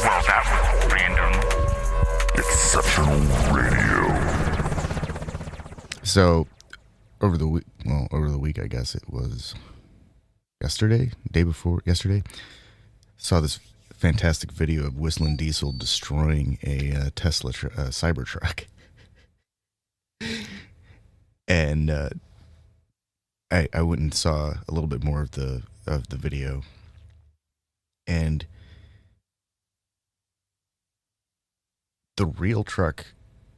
Well, that was random. Exceptional radio. So, over the week, I guess it was yesterday, day before yesterday, saw this fantastic video of Whistling Diesel destroying a Tesla Cybertruck, and I went and saw a little bit more of the video, and the real truck.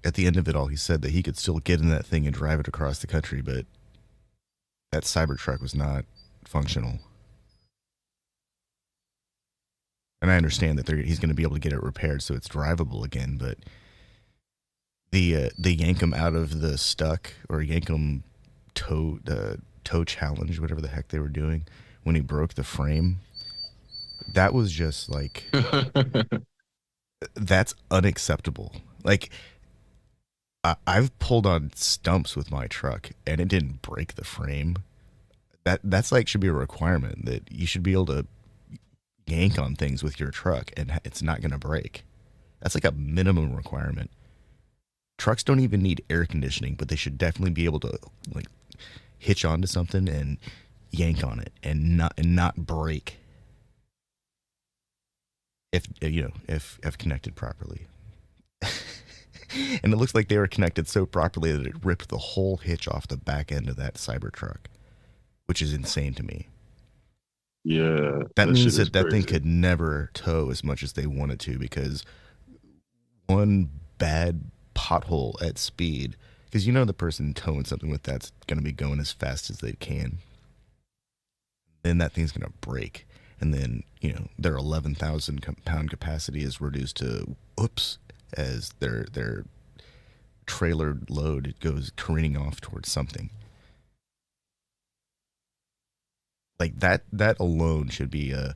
At the end of it all, he said that he could still get in that thing and drive it across the country, but that Cybertruck was not functional. And I understand that he's going to be able to get it repaired so it's drivable again, but the yank him out of the stuck or yank him toe challenge, whatever the heck they were doing, when he broke the frame, that was just like that's unacceptable. Like, I've pulled on stumps with my truck and it didn't break the frame. That's like should be a requirement that you should be able to yank on things with your truck and it's not going to break. That's like a minimum requirement. Trucks don't even need air conditioning, but they should definitely be able to like hitch onto something and yank on it and not break if connected properly. And it looks like they were connected so properly that it ripped the whole hitch off the back end of that Cybertruck, which is insane to me. Yeah. That means that thing could never tow as much as they want it to, because one bad pothole at speed, because the person towing something with that's going to be going as fast as they can. Then that thing's going to break. And then, their 11,000 pound capacity is reduced to, as their trailer load, it goes careening off towards something. Like that alone should be a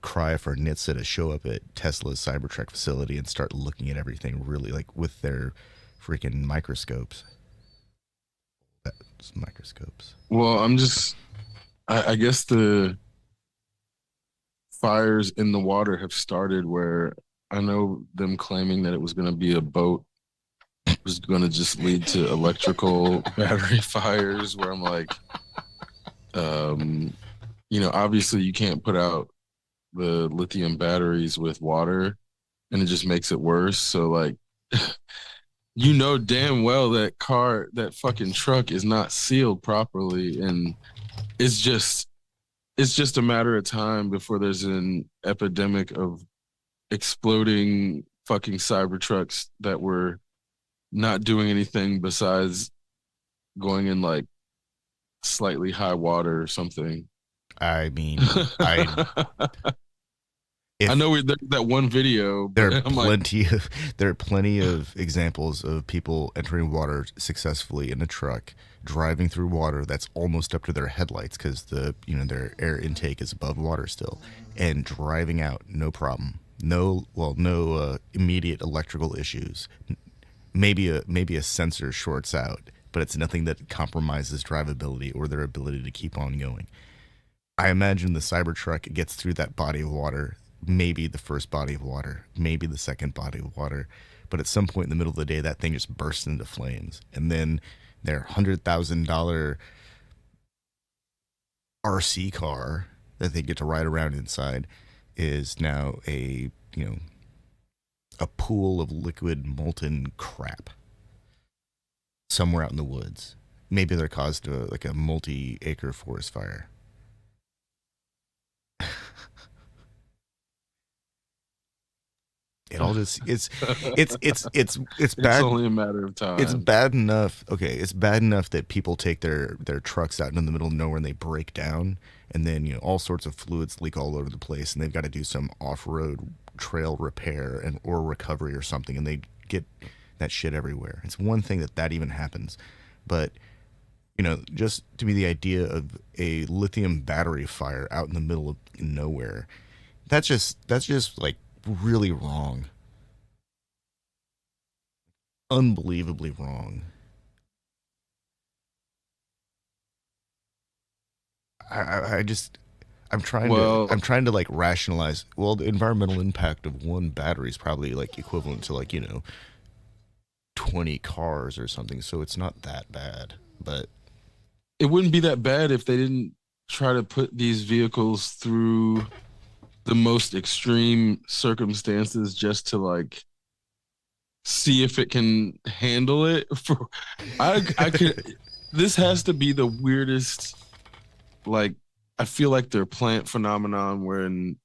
cry for NHTSA to show up at Tesla's Cybertruck facility and start looking at everything really, like, with their freaking microscopes. That's microscopes. Well, I guess the fires in the water have started where I know them claiming that it was going to be a boat was going to just lead to electrical battery fires, where I'm like, obviously you can't put out the lithium batteries with water and it just makes it worse. So like, damn well that fucking truck is not sealed properly. And it's just a matter of time before there's an epidemic of exploding fucking Cybertrucks that were not doing anything besides going in like slightly high water or something. I mean, I know there's that one video. There are plenty of examples of people entering water successfully in a truck, driving through water that's almost up to their headlights because their air intake is above water still, and driving out no problem. No immediate electrical issues. Maybe a sensor shorts out, but it's nothing that compromises drivability or their ability to keep on going. I imagine the Cybertruck gets through that body of water, maybe the first body of water, maybe the second body of water, but at some point in the middle of the day, that thing just bursts into flames, and then their $100,000 RC car that they get to ride around inside is now a pool of liquid molten crap somewhere out in the woods. Maybe they're caused a multi-acre forest fire. It all just it's bad. It's only a matter of time. It's bad enough. Okay, it's bad enough that people take their trucks out in the middle of nowhere and they break down, and then all sorts of fluids leak all over the place, and they've got to do some off-road trail repair or recovery or something, and they get that shit everywhere. It's one thing that even happens, but just to be the idea of a lithium battery fire out in the middle of nowhere, that's just like really wrong. Unbelievably wrong. I Well, I'm trying to like rationalize. Well, the environmental impact of one battery is probably like equivalent to like 20 cars or something. So it's not that bad. But it wouldn't be that bad if they didn't try to put these vehicles through the most extreme circumstances just to like see if it can handle it. For I could. This has to be the weirdest. Like, I feel like their plant phenomenon when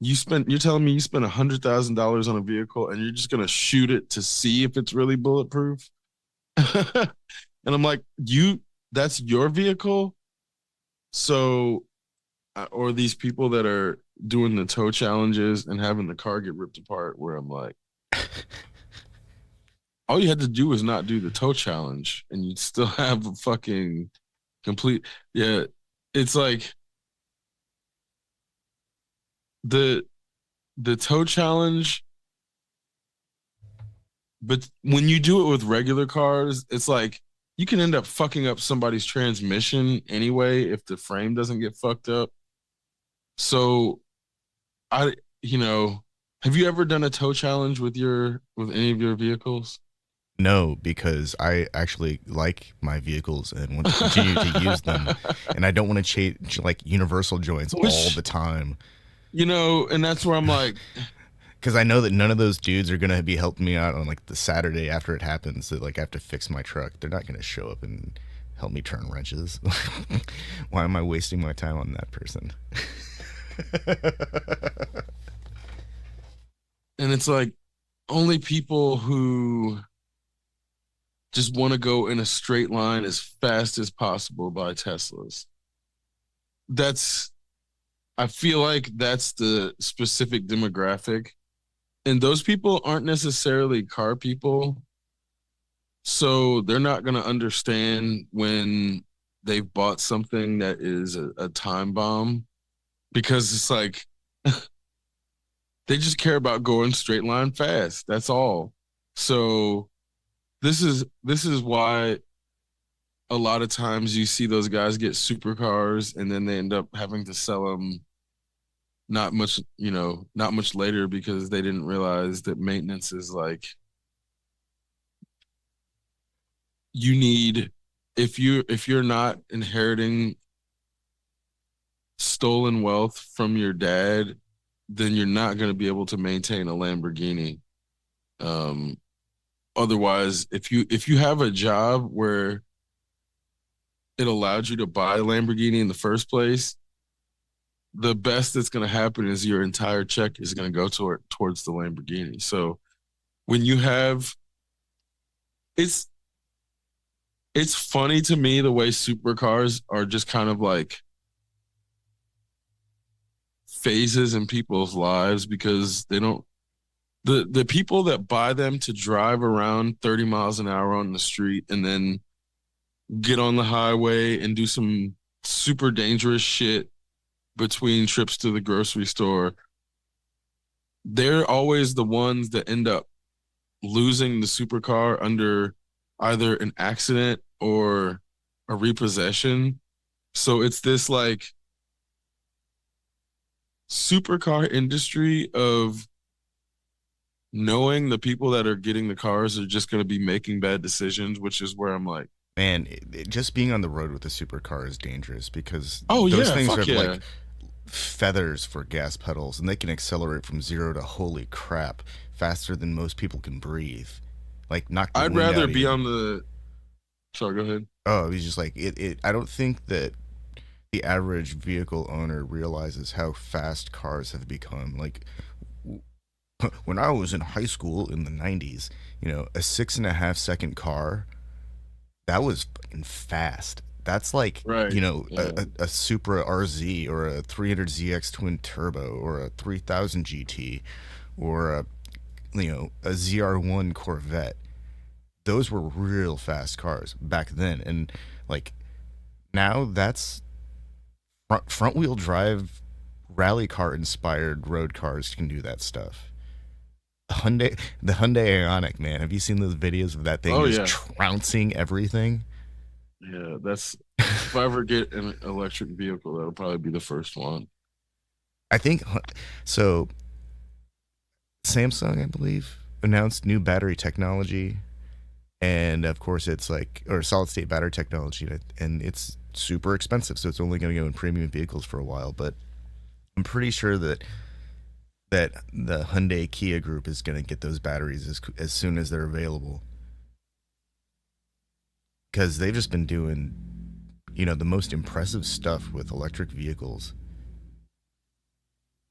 you're telling me you spent $100,000 on a vehicle and you're just gonna shoot it to see if it's really bulletproof. And I'm like, that's your vehicle. So, or these people that are doing the tow challenges and having the car get ripped apart, where I'm like, all you had to do was not do the tow challenge and you'd still have a fucking complete. Yeah. It's like the tow challenge, but when you do it with regular cars, it's like you can end up fucking up somebody's transmission anyway if the frame doesn't get fucked up. So I, you know, have you ever done a tow challenge with any of your vehicles? no, because I actually like my vehicles and want to continue to use them, and I don't want to change like universal joints all Which, the time. and that's where I'm like, Because I know that none of those dudes are gonna be helping me out on like the Saturday after it happens. That like I have to fix my truck. They're not gonna show up and help me turn wrenches. Why am I wasting my time on that person? and it's like only people who just want to go in a straight line as fast as possible by Teslas. That's I feel like that's the specific demographic. And those people aren't necessarily car people. So they're not going to understand when they've bought something that is a time bomb because it's like they just care about going straight line fast. That's all. So this is why a lot of times you see those guys get supercars and then they end up having to sell them not much later because they didn't realize that maintenance is like you need if you're not inheriting stolen wealth from your dad, then you're not going to be able to maintain a Lamborghini. Um, Otherwise, if you have a job where it allowed you to buy a Lamborghini in the first place, the best that's going to happen is your entire check is going to go towards the Lamborghini. So when you have it's it's funny to me the way supercars are just kind of like phases in people's lives because they don't the people that buy them to drive around 30 miles an hour on the street and then get on the highway and do some super dangerous shit between trips to the grocery store, they're always the ones that end up losing the supercar under either an accident or a repossession. So it's this like supercar industry of knowing the people that are getting the cars are just going to be making bad decisions, which is where I'm like, Man, just being on the road with a supercar is dangerous because oh those yeah, things fuck are yeah. like feathers for gas pedals, and they can accelerate from zero to holy crap faster than most people can breathe. Like knock the I'd wind rather out of be you. on the. Sorry, go ahead. Oh, he's just like it. I don't think that the average vehicle owner realizes how fast cars have become. Like when I was in high school in the '90s, a 6.5 second car that was fucking fast. That's like, Right. Yeah. a Supra RZ or a 300ZX twin turbo or a 3000 GT or a ZR1 Corvette. Those were real fast cars back then. And like now that's front wheel drive rally car inspired road cars can do that stuff. The Hyundai Ioniq, man. Have you seen those videos of that thing Oh just yeah. trouncing everything? Yeah. That's If I ever get an electric vehicle, that'll probably be the first one. I think so. Samsung, I believe, announced new battery technology, and of course, it's like or solid state battery technology, and it's super expensive. So it's only going to go in premium vehicles for a while. But I'm pretty sure that the Hyundai Kia group is going to get those batteries as soon as they're available, because they've just been doing the most impressive stuff with electric vehicles.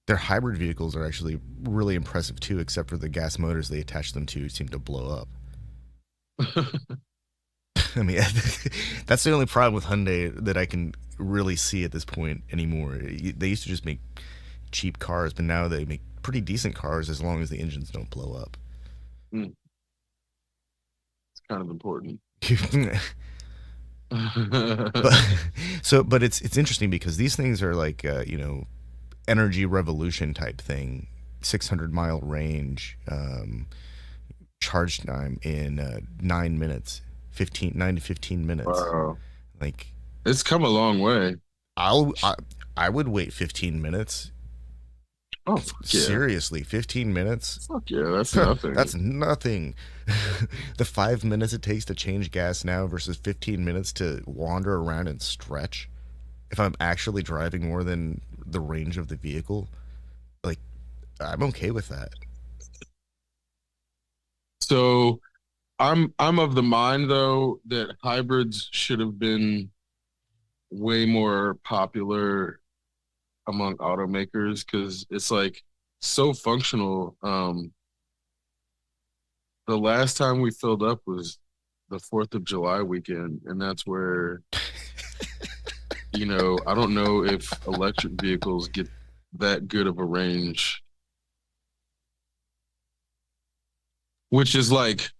Their hybrid vehicles are actually really impressive too, except for the gas motors they attach them to seem to blow up. I mean, that's the only problem with Hyundai that I can really see at this point anymore. They used to just make cheap cars, but now they make pretty decent cars as long as the engines don't blow up. Mm, it's kind of important. but it's interesting because these things are like energy revolution type thing, 600-mile range, charge time in 9 minutes, 9 to 15 minutes. Wow. Like It's come a long way. I would wait 15 minutes. Oh, fuck yeah. Seriously, 15 minutes? Fuck yeah, that's nothing. That's nothing. The 5 minutes it takes to change gas now versus 15 minutes to wander around and stretch. If I'm actually driving more than the range of the vehicle, like, I'm okay with that. So I'm of the mind though that hybrids should have been way more popular among automakers because it's like so functional. The last time we filled up was the 4th of July weekend, and that's where I don't know if electric vehicles get that good of a range, which is like,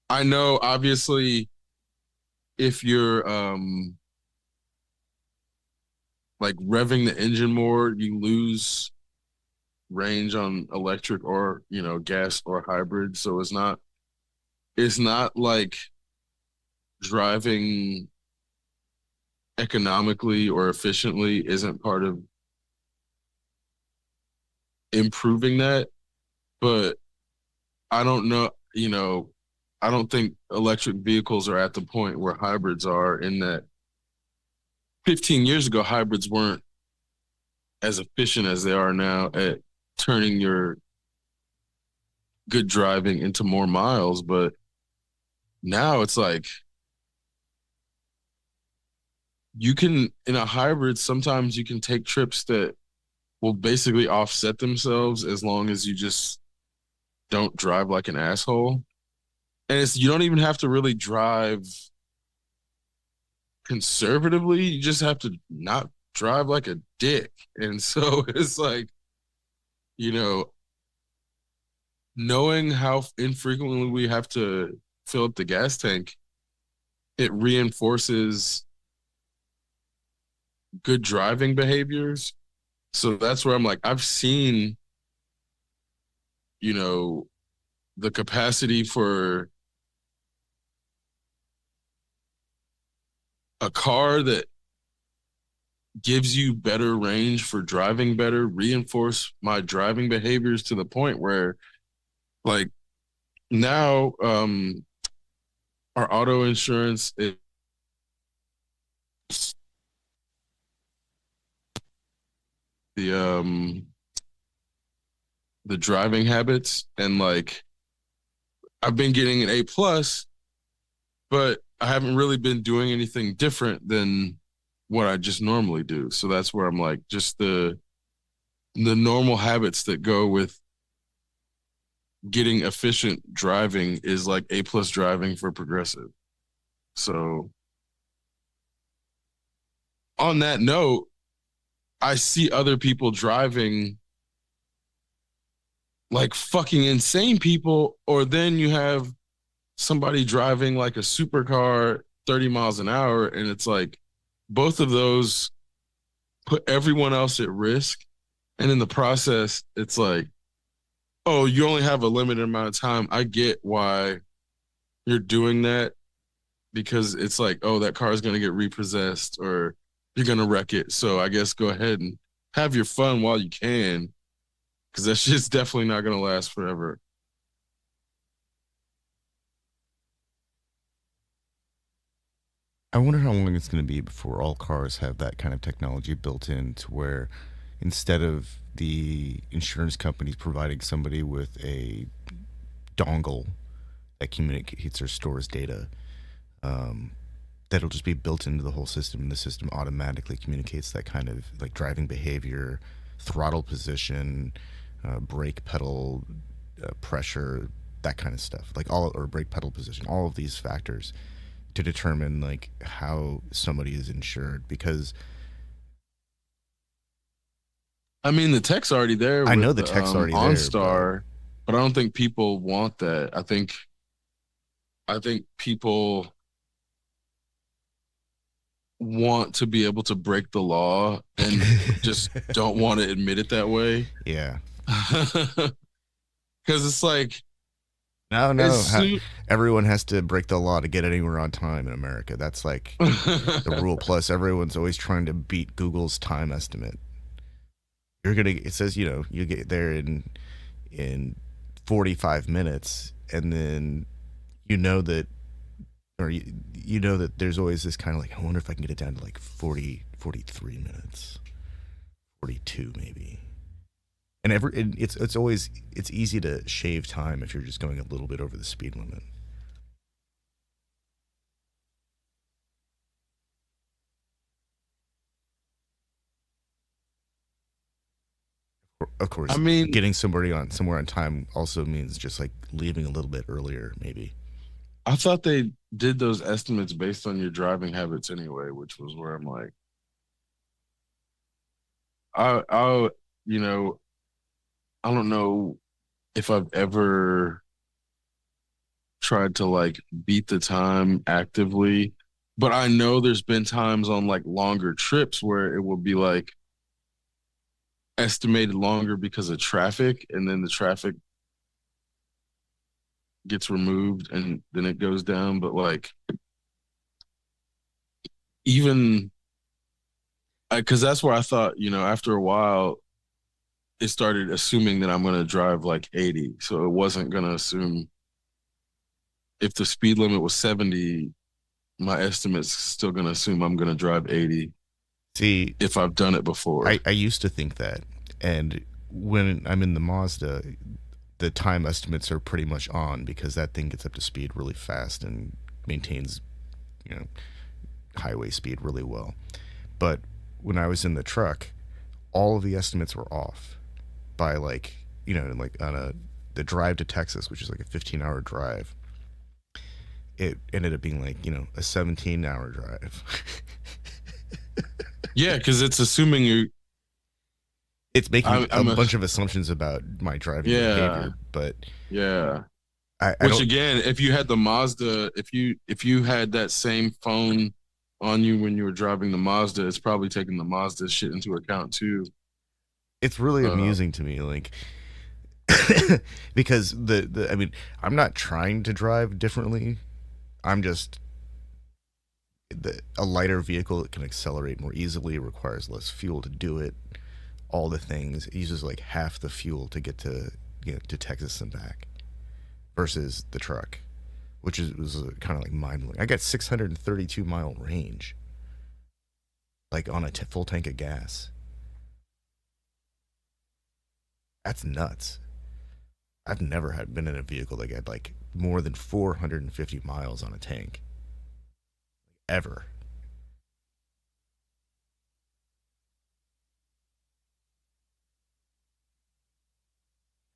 I know obviously if you're like revving the engine more, you lose range on electric or gas or hybrid. So it's not like driving economically or efficiently isn't part of improving that. But I don't know, I don't think electric vehicles are at the point where hybrids are, in that 15 years ago, hybrids weren't as efficient as they are now at turning your good driving into more miles. But now it's like you can, in a hybrid, sometimes you can take trips that will basically offset themselves as long as you just don't drive like an asshole. And you don't even have to really drive conservatively. You just have to not drive like a dick. And so it's like, knowing how infrequently we have to fill up the gas tank, it reinforces good driving behaviors. So that's where I'm like, I've seen, the capacity for a car that gives you better range for driving better, reinforce my driving behaviors to the point where, like, now our auto insurance is the driving habits, and like I've been getting an A+, but I haven't really been doing anything different than what I just normally do. So that's where I'm like, just the normal habits that go with getting efficient driving is like A+ driving for progressive. So on that note, I see other people driving like fucking insane people, or then you have somebody driving like a supercar 30 miles an hour, and it's like both of those put everyone else at risk. And in the process, it's like, oh, you only have a limited amount of time. I get why you're doing that. because it's like, oh, that car is gonna get repossessed or you're gonna wreck it. So I guess go ahead and have your fun while you can, because that shit's definitely not gonna last forever. I wonder how long it's going to be before all cars have that kind of technology built in to where instead of the insurance companies providing somebody with a dongle that communicates or stores data, um, that'll just be built into the whole system, and the system automatically communicates that kind of like driving behavior, throttle position, brake pedal pressure, that kind of stuff, like all or brake pedal position, all of these factors to determine like how somebody is insured. Because I mean, the tech's already there I know with the the tech's already there, but OnStar, but I don't think people want that. I think people want to be able to break the law and just don't want to admit it that way. yeah. Because it's like, No, as no. soon Everyone has to break the law to get anywhere on time in America. That's like the rule. Plus, everyone's always trying to beat Google's time estimate. You're gonna. It says you get there in 45 minutes, and then you know that, or you know that there's always this kind of like, I wonder if I can get it down to like 43 minutes, 42 maybe. And it's always it's easy to shave time if you're just going a little bit over the speed limit. Of I course, mean, getting somewhere on time also means just like leaving a little bit earlier, maybe. I thought they did those estimates based on your driving habits anyway, which was where I'm like, I, you know, I don't know if I've ever tried to like beat the time actively, but I know there's been times on like longer trips where it will be like estimated longer because of traffic, and then the traffic gets removed and then it goes down. But like, even because that's where I thought, after a while, it started assuming that I'm going to drive like 80. So it wasn't going to assume if the speed limit was 70, my estimate's still going to assume I'm going to drive 80 See, if I've done it before. I used to think that, and when I'm in the Mazda, the time estimates are pretty much on because that thing gets up to speed really fast and maintains, you know, highway speed really well. But when I was in the truck, all of the estimates were off by like, like on the drive to Texas, which is like a 15-hour drive. It ended up being like, a 17-hour drive. Yeah, because it's assuming you. It's making a I'm a, bunch of assumptions about my driving yeah, behavior, but yeah. I Which don't. again, if you had the Mazda, if you had that same phone on you when you were driving the Mazda, it's probably taking the Mazda shit into account too. It's really Uh, amusing to me, like because I mean, I'm not trying to drive differently. I'm just a lighter vehicle that can accelerate more easily, requires less fuel to do it. All the things, it uses like half the fuel to get to to Texas and back versus the truck, which was kind of like mind blowing. I got 632-mile range, like on a full tank of gas. That's nuts. I've never been in a vehicle that got like more than 450 miles on a tank ever.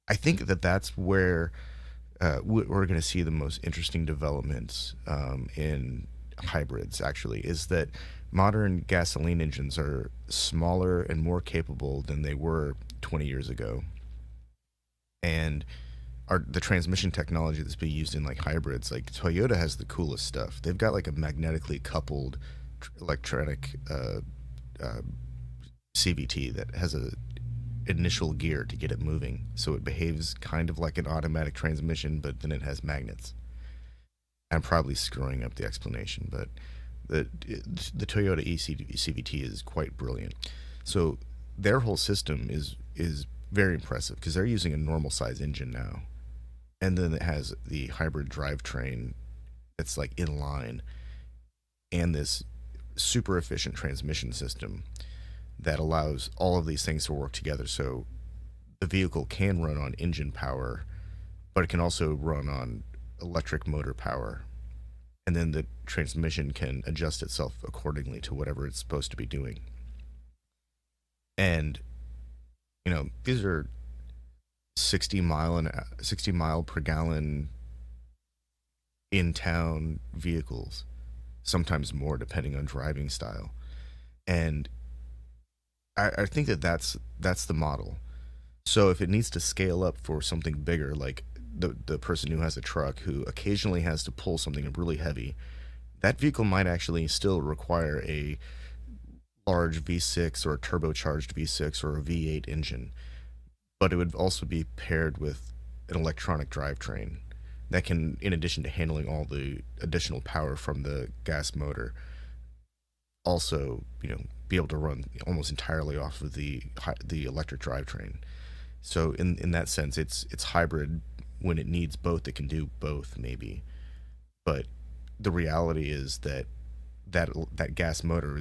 I think that that's where we're going to see the most interesting developments in hybrids. Actually, is that modern gasoline engines are smaller and more capable than they were 20 years ago, and the transmission technology that's being used in like hybrids, like Toyota has the coolest stuff. They've got like a magnetically coupled electronic uh, CVT that has a initial gear to get it moving, so it behaves kind of like an automatic transmission, but then it has magnets. I'm probably screwing up the explanation, but the the Toyota CVT is quite brilliant. So their whole system is very impressive because they're using a normal size engine now, and then it has the hybrid drivetrain that's like in line, and this super efficient transmission system that allows all of these things to work together. So the vehicle can run on engine power, but it can also run on electric motor power. And then the transmission can adjust itself accordingly to whatever it's supposed to be doing. And these are 60 mile per gallon in town vehicles, sometimes more depending on driving style. And I think that's the model. So if it needs to scale up for something bigger, like the person who has a truck who occasionally has to pull something really heavy, that vehicle might actually still require a large V6 or a turbocharged V6 or a V8 engine, but it would also be paired with an electronic drivetrain that can, in addition to handling all the additional power from the gas motor, also be able to run almost entirely off of the electric drivetrain. So in that sense, it's hybrid. When it needs both, it can do both maybe. But the reality is that gas motor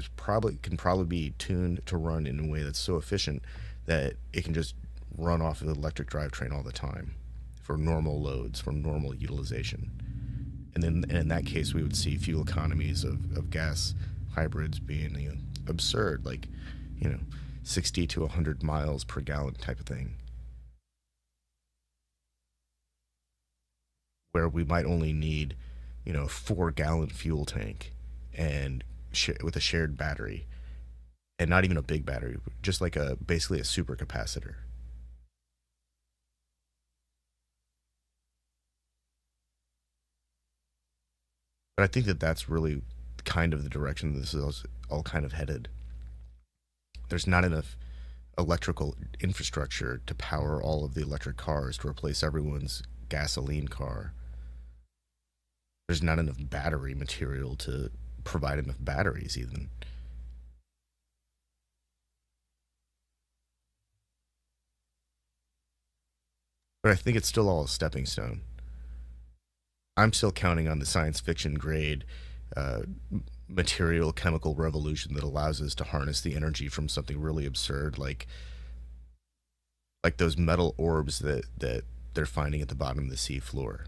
can probably be tuned to run in a way that's so efficient that it can just run off of the electric drivetrain all the time for normal loads, for normal utilization. And then in that case, we would see fuel economies of gas hybrids being absurd, like 60 to 100 miles per gallon type of thing, where we might only need a 4 gallon fuel tank and with a shared battery, and not even a big battery, just like basically a super capacitor. But I think that's really kind of the direction this is all kind of headed. There's not enough electrical infrastructure to power all of the electric cars to replace everyone's gasoline car. There's not enough battery material to provide enough batteries even. But I think it's still all a stepping stone. I'm still counting on the science fiction grade uh, material chemical revolution that allows us to harness the energy from something really absurd, like those metal orbs that they're finding at the bottom of the sea floor.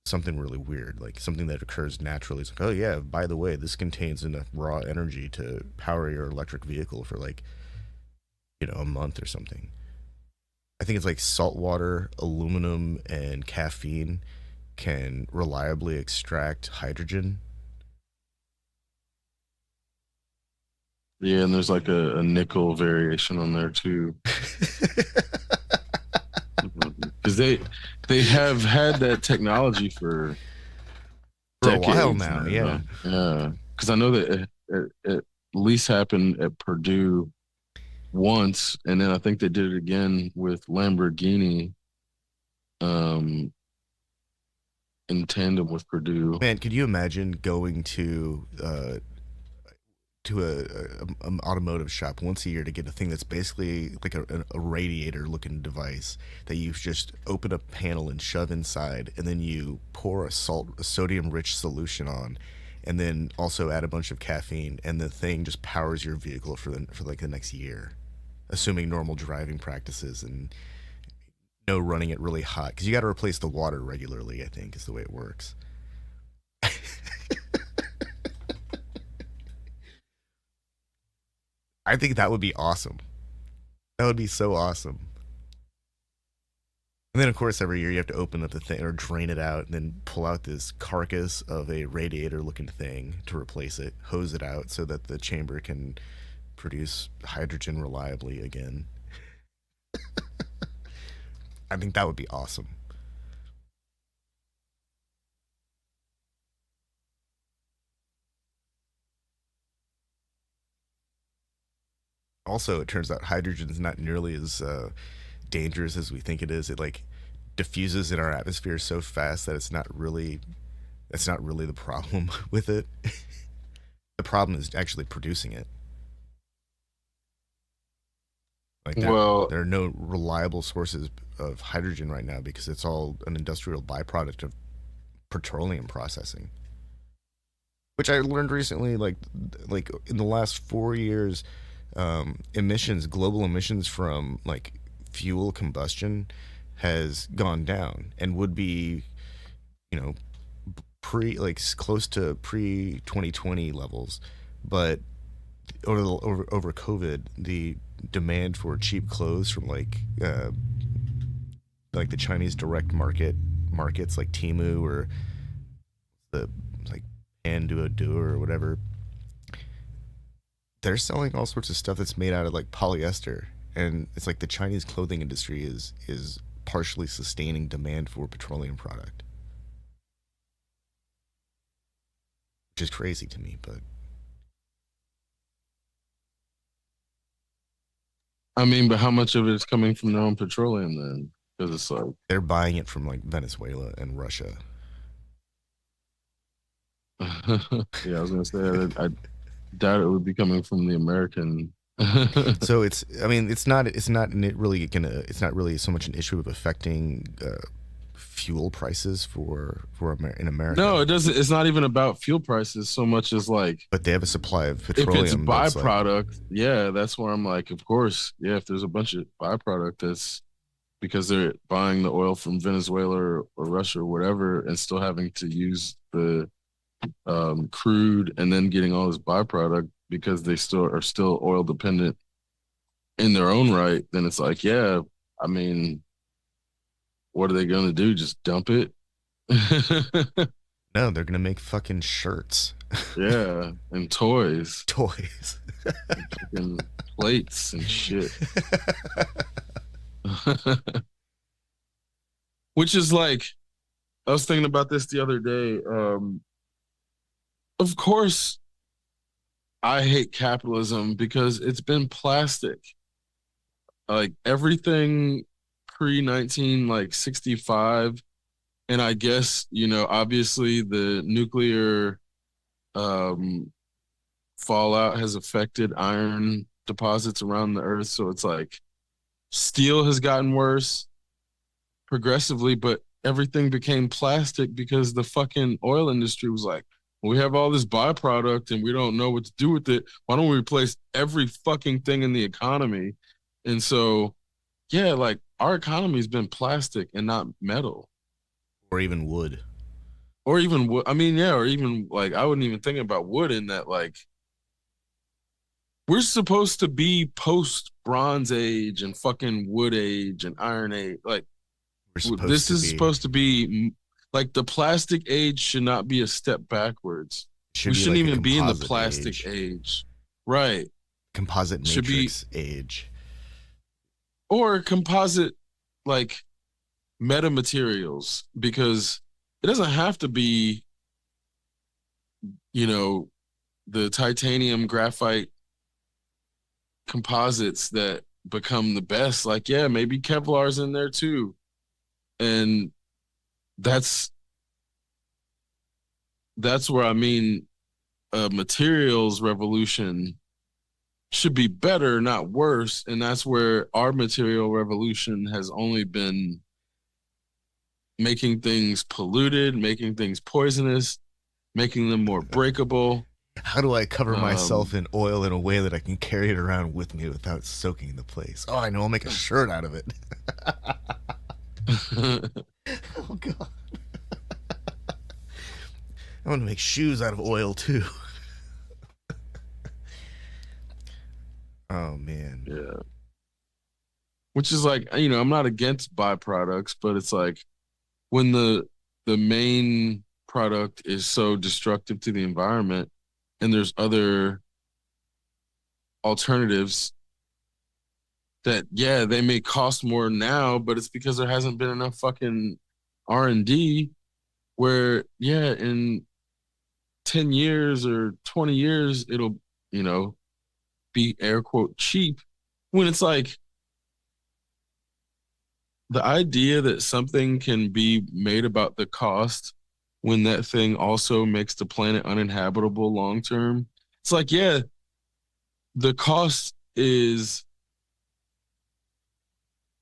Something really weird, like something that occurs naturally. It's like, oh yeah, by the way, this contains enough raw energy to power your electric vehicle for like a month or something. I think it's like salt water, aluminum, and caffeine can reliably extract hydrogen. Yeah, and there's like a nickel variation on there too. Because they have had that technology for For a while decades now, yeah. now. Yeah, because I know that it at least happened at Purdue once, and then I think they did it again with Lamborghini, um, in tandem with Purdue. Man, could you imagine going to an automotive shop once a year to get a thing that's basically like a radiator looking device that you just open a panel and shove inside, and then you pour a sodium rich solution on, and then also add a bunch of caffeine, and the thing just powers your vehicle for like the next year, assuming normal driving practices and no running it really hot, because you got to replace the water regularly, I think is the way it works. I think that would be awesome. That would be so awesome. And then, of course, every year you have to open up the thing or drain it out and then pull out this carcass of a radiator looking thing to replace it, hose it out so that the chamber can produce hydrogen reliably again. I think that would be awesome. Also, it turns out hydrogen is not nearly as dangerous as we think it is. It like diffuses in our atmosphere so fast that that's not really the problem with it. The problem is actually producing it. Like Well, there are no reliable sources of hydrogen right now because it's all an industrial byproduct of petroleum processing. Which I learned recently, like in the last 4 years, global emissions from like fuel combustion has gone down and would be, you know, close to pre 2020 levels, but over COVID, the demand for cheap clothes from like the Chinese direct markets like Temu or the like Panduoduo or whatever, they're selling all sorts of stuff that's made out of like polyester, and it's like the Chinese clothing industry is partially sustaining demand for petroleum product, which is crazy to me. But I mean, but how much of it is coming from their own petroleum then? Because it's like, they're buying it from like Venezuela and Russia. yeah, I was gonna say that I doubt it would be coming from the American. So I mean, it's not really so much an issue of affecting fuel prices in No, America. it doesn't. It's not even about fuel prices so much as like But they have a supply of if it's a petroleum that's like, byproduct. Yeah, that's where I'm like, of course, yeah. If there's a bunch of byproduct, that's because they're buying the oil from Venezuela or Russia or whatever, and still having to use the crude and then getting all this byproduct because they still are still oil dependent in their own right. Then it's like, yeah, I mean, what are they going to do? Just dump it? no, they're gonna make fucking shirts, Yeah, and toys, toys. and plates and shit. Which is like, I was thinking about this the other day. Of course, I hate capitalism because it's been plastic. Like everything pre 1965, and I guess obviously the nuclear um, fallout has affected iron deposits around the earth. So it's like steel has gotten worse progressively, but everything became plastic because the fucking oil industry was like, we have all this byproduct and we don't know what to do with it. Why don't we replace every fucking thing in the economy? And so, yeah, like our economy's been plastic and not metal. Or even wood. Or even wood. I mean, yeah, or even like I wouldn't even think about wood in that. Like we're supposed to be post Bronze Age and fucking Wood Age and Iron Age. Like this is supposed to be like the plastic age should not be a step backwards. We shouldn't even be in the plastic age. Right. Composite matrix age. Or composite like metamaterials, because it doesn't have to be, the titanium graphite composites that become the best. Like, yeah, maybe Kevlar's in there too. And that's where I mean a materials revolution should be better, not worse. And that's where our material revolution has only been making things polluted, making things poisonous, making them more breakable. How do I cover myself in oil in a way that I can carry it around with me without soaking the place? Oh, I know, I'll make a shirt out of it. Oh, God. I want to make shoes out of oil, too. Oh, man. Yeah. Which is like, I'm not against byproducts, but it's like when the main product is so destructive to the environment and there's other alternatives that, yeah, they may cost more now, but it's because there hasn't been enough fucking R&D where, yeah, in 10 years or 20 years, it'll, be air quote cheap, when it's like the idea that something can be made about the cost when that thing also makes the planet uninhabitable long term. It's like, yeah, the cost is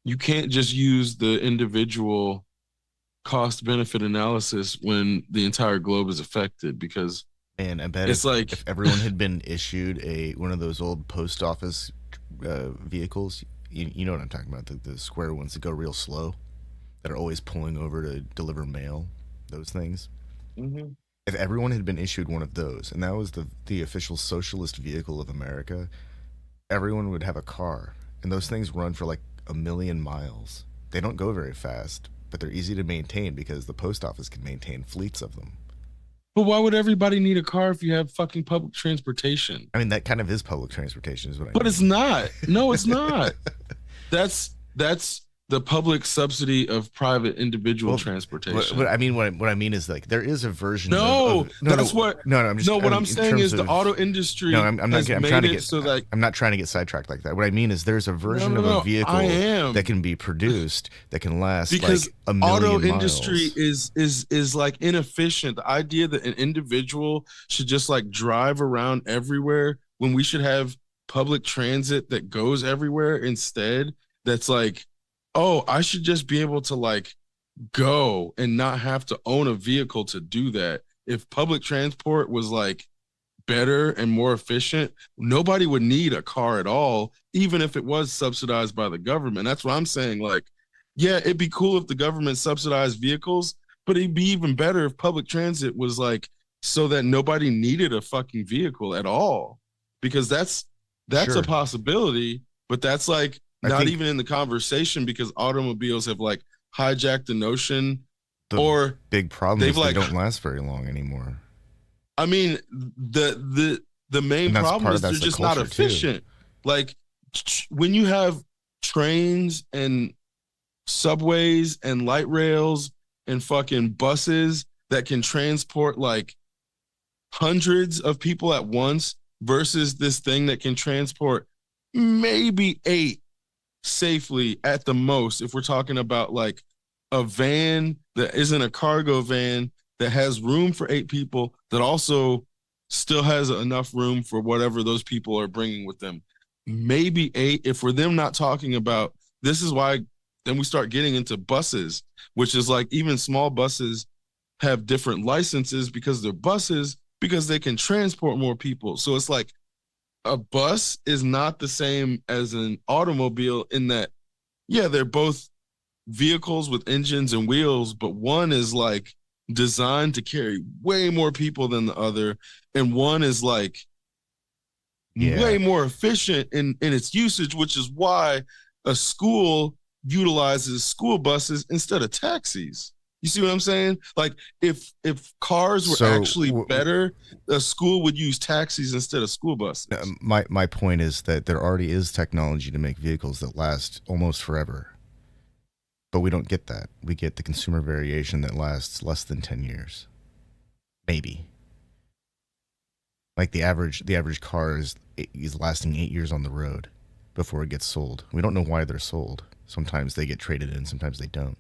you can't just use the individual cost benefit analysis when the entire globe is affected because And I bet it's like if everyone had been issued a one of those old post office vehicles, you know what I'm talking about, the square ones that go real slow, that are always pulling over to deliver mail, those things. Mhm. If everyone had been issued one of those, and that was the official socialist vehicle of America, everyone would have a car, and those things run for like 1,000,000 miles. They don't go very fast, but they're easy to maintain because the post office can maintain fleets of them. But why would everybody need a car if you have fucking public transportation? I mean, that kind of is public transportation, is what I But mean. it's not. No, it's not. That's the public subsidy of private individual Well, transportation. what I mean, what I mean is like there is a version No, no, that's what. no, no. I'm just No, what I mean, I'm in saying terms is the of auto industry no, I'm not. has I'm made trying to it get. so that I'm not trying to get sidetracked like that. What I mean is there's a version no, of no, a vehicle I am. that can be produced that can last Because like 1,000,000 auto miles. industry is like inefficient. The idea that an individual should just like drive around everywhere when we should have public transit that goes everywhere instead. That's like, oh, I should just be able to like go and not have to own a vehicle to do that. If public transport was like better and more efficient, nobody would need a car at all, even if it was subsidized by the government. That's what I'm saying. Like, yeah, it'd be cool if the government subsidized vehicles, but it'd be even better if public transit was like so that nobody needed a fucking vehicle at all. Because that's a Sure. possibility, but that's like I not think even in the conversation because automobiles have like hijacked the notion the or big problem they've is they like don't last very long anymore, I mean, the main and that's problem part is of they're the just not culture too. efficient. Like when you have trains and subways and light rails and fucking buses that can transport like hundreds of people at once versus this thing that can transport maybe eight safely at the most, if we're talking about like a van that isn't a cargo van that has room for eight people that also still has enough room for whatever those people are bringing with them, maybe eight. If we're them not talking about, this is why then we start getting into buses, which is like even small buses have different licenses because they're buses because they can transport more people. So it's like a bus is not the same as an automobile in that, yeah, they're both vehicles with engines and wheels, but one is like designed to carry way more people than the other. And one is like Yeah. way more efficient in its usage, which is why a school utilizes school buses instead of taxis. You see what I'm saying? Like if cars were So actually better, a school would use taxis instead of school buses. my point is that there already is technology to make vehicles that last almost forever, but we don't get that. We get the consumer variation that lasts less than 10 years, maybe. Like the average car is lasting 8 years on the road before it gets sold. We don't know why they're sold. Sometimes they get traded in, sometimes they don't.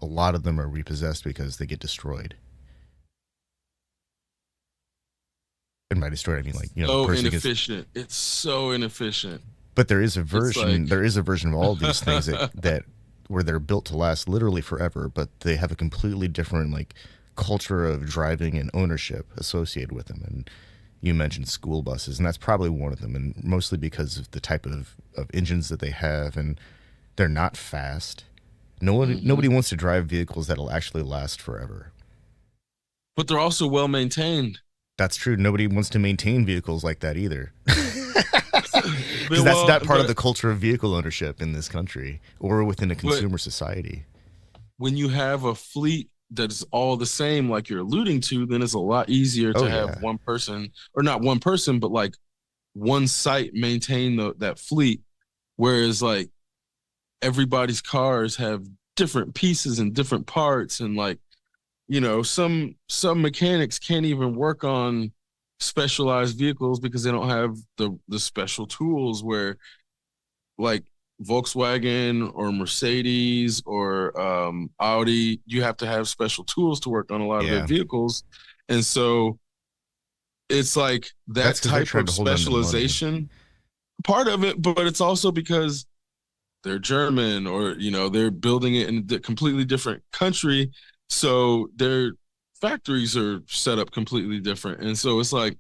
A lot of them are repossessed because they get destroyed. And by destroyed, I mean like the So person gets. inefficient. It's so inefficient. But there is a It's version. like There is a version of all of these things that where they're built to last literally forever, but they have a completely different like culture of driving and ownership associated with them. And you mentioned school buses, and that's probably one of them, and mostly because of the type of engines that they have, and they're not fast. Nobody wants to drive vehicles that'll actually last forever. but they're also well maintained. That's true. Nobody wants to maintain vehicles like that either. Because that's Well, not part of the but culture of vehicle ownership in this country or within a consumer society. when you have a fleet that's all the same, like you're alluding to, then it's a lot easier Oh to have yeah. one person, or not one person, but like one site maintain that fleet. Whereas like everybody's cars have different pieces and different parts, and like some mechanics can't even work on specialized vehicles because they don't have the special tools where like Volkswagen or Mercedes or Audi, you have to have special tools to work on a lot of their Yeah. vehicles. And so it's like That's that because they're type trying of to hold on to money. specialization, part of it, but it's also because they're German or, they're building it in a completely different country. So their factories are set up completely different. And so it's like,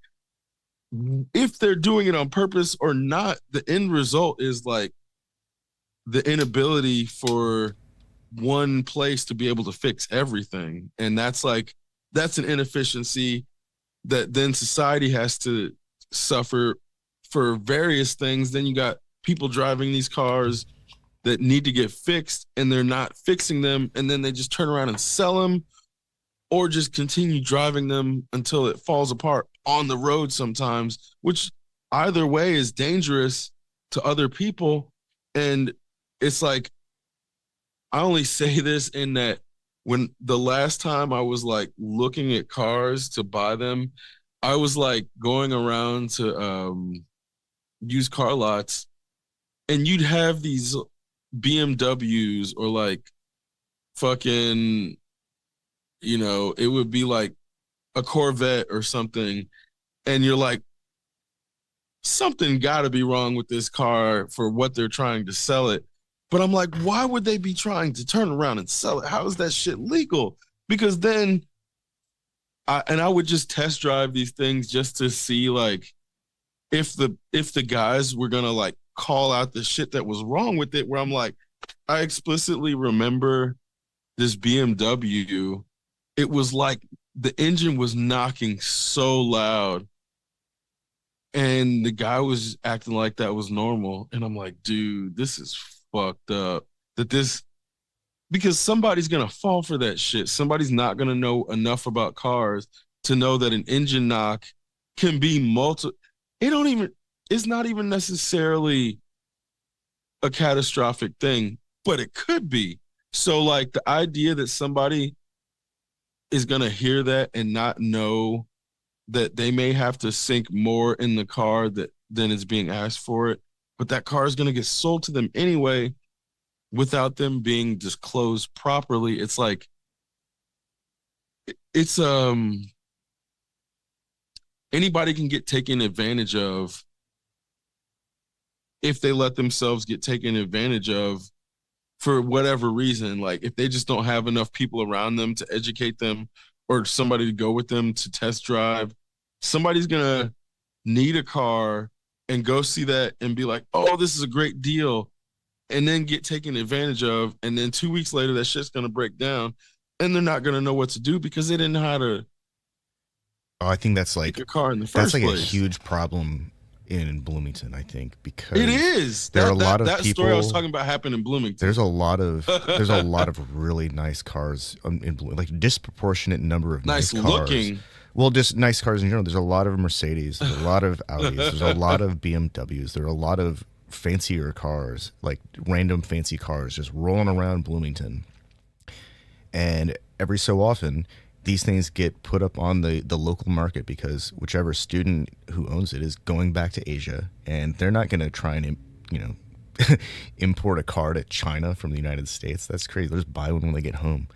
if they're doing it on purpose or not, the end result is like the inability for one place to be able to fix everything. And that's an inefficiency that then society has to suffer for various things. Then you got people driving these cars that need to get fixed and they're not fixing them. And then they just turn around and sell them or just continue driving them until it falls apart on the road sometimes, which either way is dangerous to other people. And it's like, I only say this in that when the last time I was like looking at cars to buy them, I was like going around to used car lots and you'd have these BMWs or like fucking, it would be like a Corvette or something. And you're like, something got to be wrong with this car for what they're trying to sell it. But I'm like, why would they be trying to turn around and sell it? How is that shit legal? Because then I would just test drive these things just to see like if the guys were gonna like call out the shit that was wrong with it, where I'm like, I explicitly remember this BMW. It was like the engine was knocking so loud and the guy was acting like that was normal. And I'm like, dude, this is fucked up. Because somebody's gonna fall for that shit. Somebody's not gonna know enough about cars to know that an engine knock can be it's not even necessarily a catastrophic thing, but it could be. So like the idea that somebody is gonna hear that and not know that they may have to sink more in the car than is being asked for it, but that car is gonna get sold to them anyway without them being disclosed properly. It's like it's anybody can get taken advantage of if they let themselves get taken advantage of for whatever reason. Like if they just don't have enough people around them to educate them or somebody to go with them to test drive, somebody's gonna need a car and go see that and be like, oh, this is a great deal, and then get taken advantage of. And then 2 weeks later, that shit's gonna break down and they're not gonna know what to do because they didn't know how to I think that's like a car in the first that's like place. a huge problem in Bloomington, I think, because It is. there are a lot of that people. story I was talking about happened in Bloomington. There's a lot of really nice cars in like disproportionate number of nice cars. looking. Well, just nice cars in general. There's a lot of Mercedes, there's a lot of Audis, there's a lot of BMWs, there are a lot of fancier cars, like random fancy cars just rolling around Bloomington. And every so often, these things get put up on the local market because whichever student who owns it is going back to Asia, and they're not going to try and, import a car to China from the United States. That's crazy. They'll just buy one when they get home.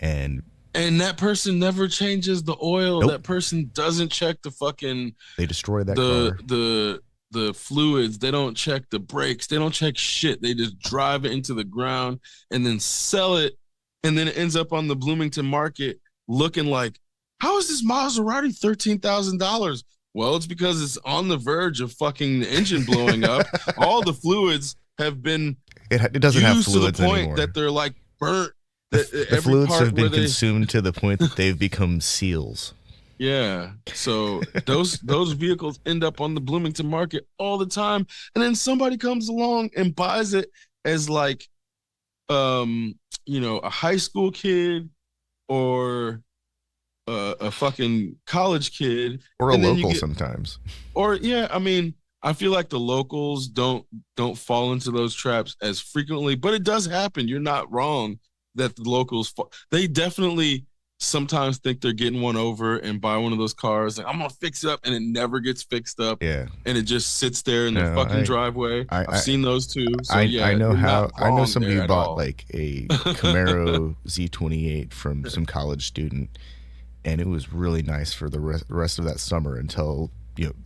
And that person never changes the oil. Nope. That person doesn't check the fucking they destroy that car. The fluids. They don't check the brakes. They don't check shit. They just drive it into the ground and then sell it. And then it ends up on the Bloomington market looking like, how is this Maserati $13,000? Well, it's because it's on the verge of fucking the engine blowing up. All the fluids have been it doesn't have used fluids to the point anymore. that they're like burnt. The fluids have been consumed to the point that they've become seals. Yeah. So those vehicles end up on the Bloomington market all the time. And then somebody comes along and buys it as like a high school kid or a fucking college kid. Or a local sometimes. Or yeah, I mean, I feel like the locals don't fall into those traps as frequently, but it does happen. You're not wrong that the locals they definitely sometimes think they're getting one over and buy one of those cars. Like, I'm gonna fix it up, and it never gets fixed up. Yeah. And it just sits there in their No, fucking driveway. I've seen those too. So I know you're how. not I know wrong somebody there who at bought all. like a Camaro Z28 from some college student, and it was really nice for the rest of that summer until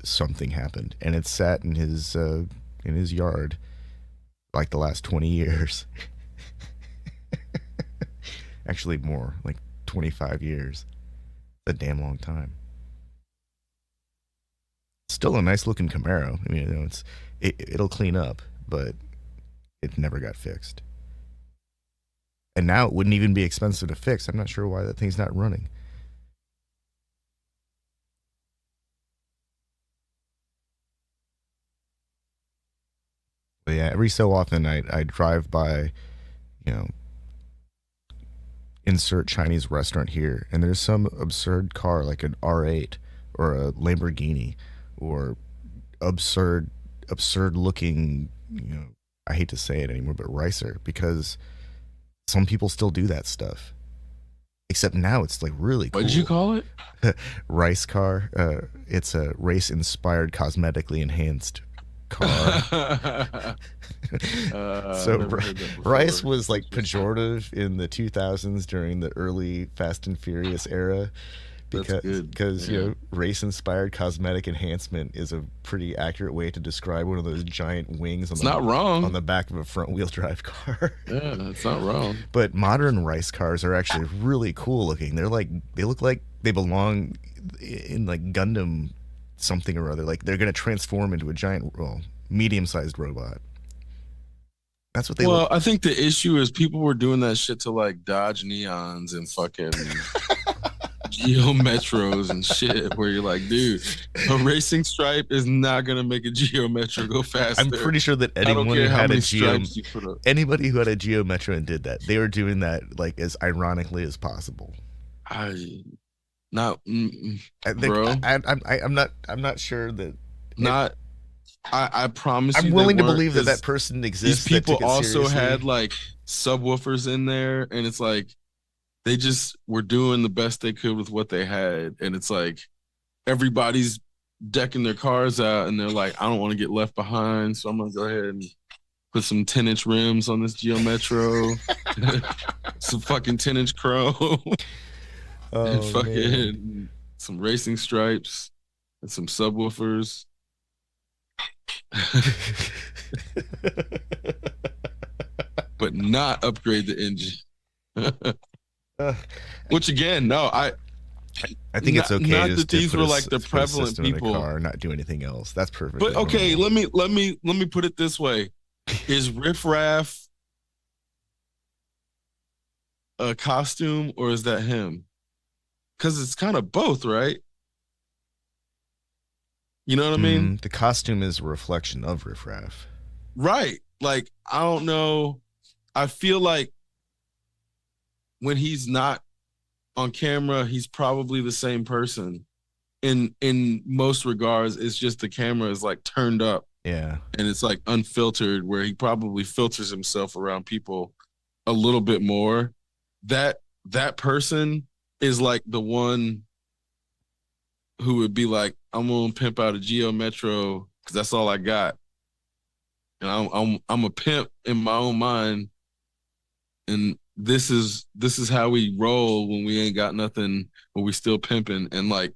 something happened, and it sat in his yard like the last 20 years. Actually, more like 25 years. A damn long time. Still a nice looking Camaro. I mean, it'll clean up, but it never got fixed. And now it wouldn't even be expensive to fix. I'm not sure why that thing's not running. But yeah, every so often I drive by, insert Chinese restaurant here, and there's some absurd car like an R8 or a Lamborghini or absurd looking, I hate to say it anymore, but ricer, because some people still do that stuff. Except now it's like really cool. What did you call it? Rice car. It's a race inspired, cosmetically enhanced car. So rice was like pejorative in the 2000s during the early Fast and Furious era, because race inspired cosmetic enhancement is a pretty accurate way to describe one of those giant wings on the back of a front wheel drive car. Yeah, it's not wrong. But modern rice cars are actually really cool looking. They look like they belong in like Gundam something or other. Like they're gonna transform into a giant, medium-sized robot. That's what they look. I think the issue is people were doing that shit to like Dodge Neons and fucking Geo Metros and shit, where you're like, dude, a racing stripe is not gonna make a Geo Metro go faster. I'm pretty sure that anyone who had anybody who had a Geo Metro and did that, they were doing that like as ironically as possible. Bro. I'm not sure that. I promise you. I'm willing to believe that person exists. These people also had like subwoofers in there, and it's like they just were doing the best they could with what they had, and it's like everybody's decking their cars out, and they're like, I don't want to get left behind, so I'm gonna go ahead and put some 10-inch rims on this Geo Metro, some fucking 10-inch chrome, and fucking some racing stripes and some subwoofers. But not upgrade the engine. Which again, no, I think it's okay. Not just that these to were put like the prevalent people, car, not do anything else. That's perfect. But okay, let me put it this way: is Riff Raff a costume or is that him? Because it's kind of both, right? You know what I mean? The costume is a reflection of Riff Raff. Right. Like, I don't know. I feel like when he's not on camera, he's probably the same person. In most regards, it's just the camera is like turned up. Yeah. And it's like unfiltered, where he probably filters himself around people a little bit more. That person is like the one who would be like, I'm gonna pimp out a Geo Metro because that's all I got, and I'm a pimp in my own mind, and this is how we roll when we ain't got nothing, but we still pimping. And like,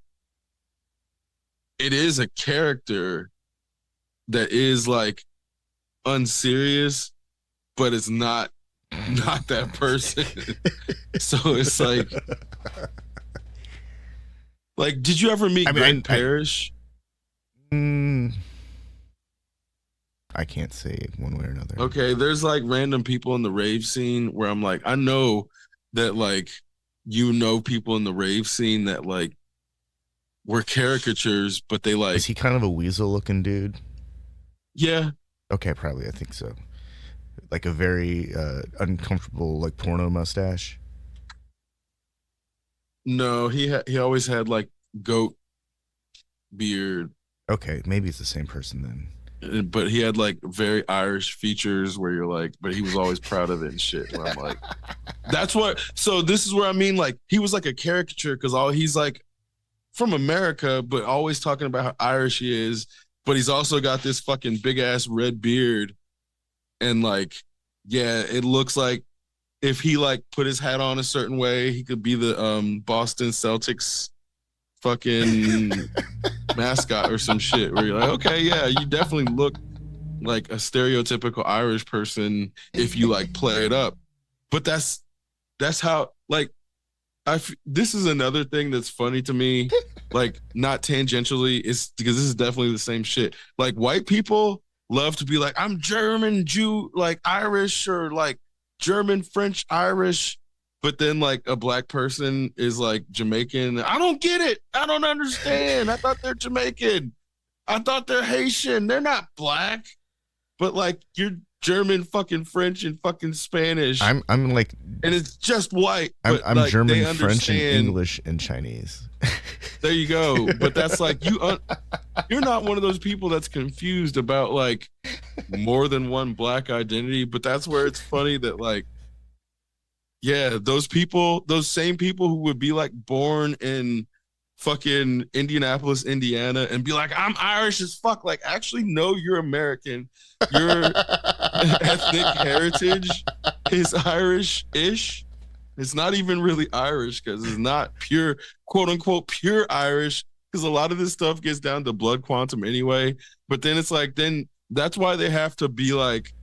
it is a character that is like unserious, but it's not that person. So it's like, did you ever meet Greg Parrish? I can't say one way or another. Okay, there's like random people in the rave scene where I'm like, I know that like people in the rave scene that like were caricatures, but they like. Is he kind of a weasel looking dude? Yeah. Okay, probably. I think so. Like a very uncomfortable like porno mustache. No, he always had like goat beard. Okay, maybe it's the same person then. But he had like very Irish features where you're like, but he was always proud of it and shit. Where I'm like, That's what. So this is where I mean, like, he was like a caricature because he's like from America, but always talking about how Irish he is. But he's also got this fucking big ass red beard, and like, yeah, it looks like if he like put his hat on a certain way, he could be the Boston Celtics fucking mascot or some shit. Where you're like, okay, yeah, you definitely look like a stereotypical Irish person if you like play it up. But that's how like this is another thing that's funny to me, like not tangentially, it's because this is definitely the same shit. Like white people love to be like, I'm German, Jew, like Irish, or like German, French, Irish. But then like a black person is like Jamaican. I don't get it. I don't understand. I thought they're Jamaican. I thought they're Haitian. They're not black. But like you're German, fucking French, and fucking Spanish. I'm like, and it's just white. I'm like, German, French, and English and Chinese. There you go. But that's like you're not one of those people that's confused about like more than one black identity. But that's where it's funny that like, yeah, those same people who would be like born in fucking Indianapolis, Indiana, and be like, I'm Irish as fuck. Like, actually, no, you're American. Your ethnic heritage is Irish-ish. It's not even really Irish because it's not pure, quote unquote, pure Irish. Because a lot of this stuff gets down to blood quantum anyway. But then it's like, then that's why they have to be like,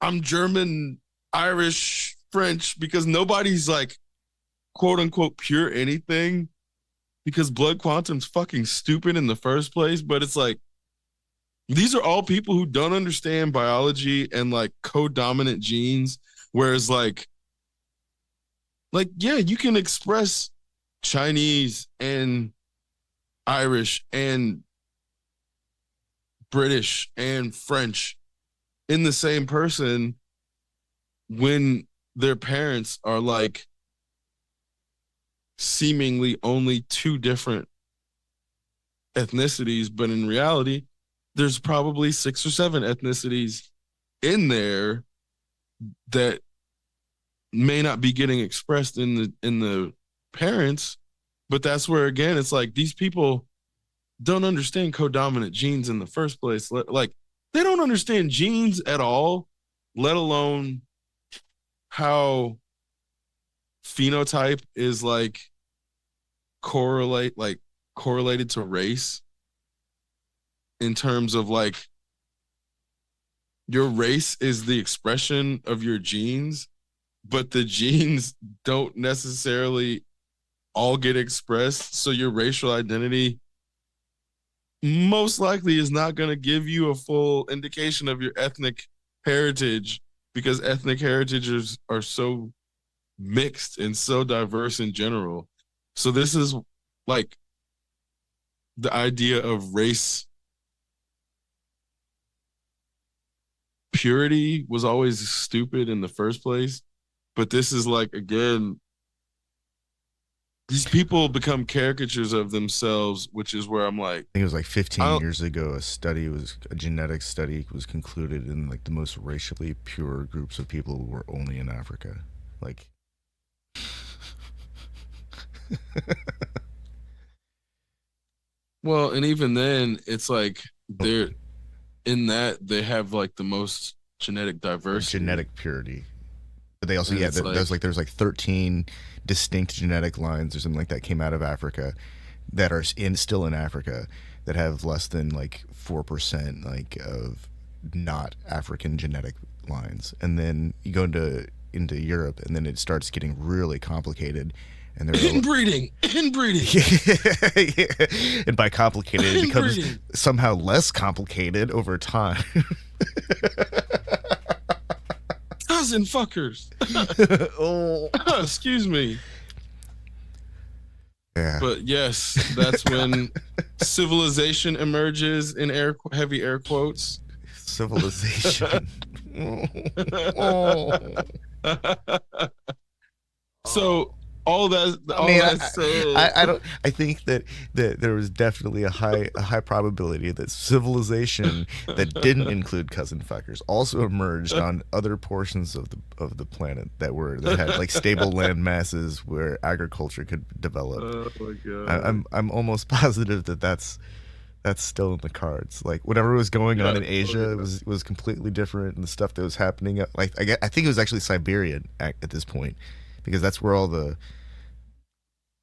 I'm German, Irish, French, because nobody's like, quote unquote, pure anything. Because blood quantum's fucking stupid in the first place. But it's like, these are all people who don't understand biology and like co-dominant genes. Whereas like, yeah, you can express Chinese and Irish and British and French in the same person when their parents are like seemingly only two different ethnicities, but in reality, there's probably 6 or 7 ethnicities in there that may not be getting expressed in the parents. But that's where, again, it's like these people don't understand codominant genes in the first place. Like, they don't understand genes at all, let alone how phenotype is like correlated to race, in terms of like your race is the expression of your genes, but the genes don't necessarily all get expressed. So your racial identity most likely is not going to give you a full indication of your ethnic heritage, because ethnic heritages are so mixed and so diverse in general. So this is like the idea of race purity was always stupid in the first place. But this is like, again, these people become caricatures of themselves, which is where I'm like, I think it was like 15 years ago, a genetic study was concluded in like the most racially pure groups of people were only in Africa. Like, well, and even then, it's like they're in that they have like the most genetic diversity, genetic purity. But they also, and yeah, it's like, there's like 13 distinct genetic lines or something like that came out of Africa that are still in Africa that have less than like 4% like of not African genetic lines. And then you go into Europe, and then it starts getting really complicated. And they're inbreeding. Yeah. And by complicated, it becomes somehow less complicated over time. Cousin fuckers. Oh, excuse me. Yeah. But yes, that's when civilization emerges in heavy air quotes. Civilization. Oh. So all that I all mean, that said. I don't. I think that there was definitely a high probability that civilization that didn't include cousin fuckers also emerged on other portions of the planet that had like stable land masses where agriculture could develop. Oh my god. I'm almost positive that that's still in the cards. Like whatever was going on Yeah. in Oh Asia yeah. was completely different, and the stuff that was happening like I think it was actually Siberia at this point, because that's where all the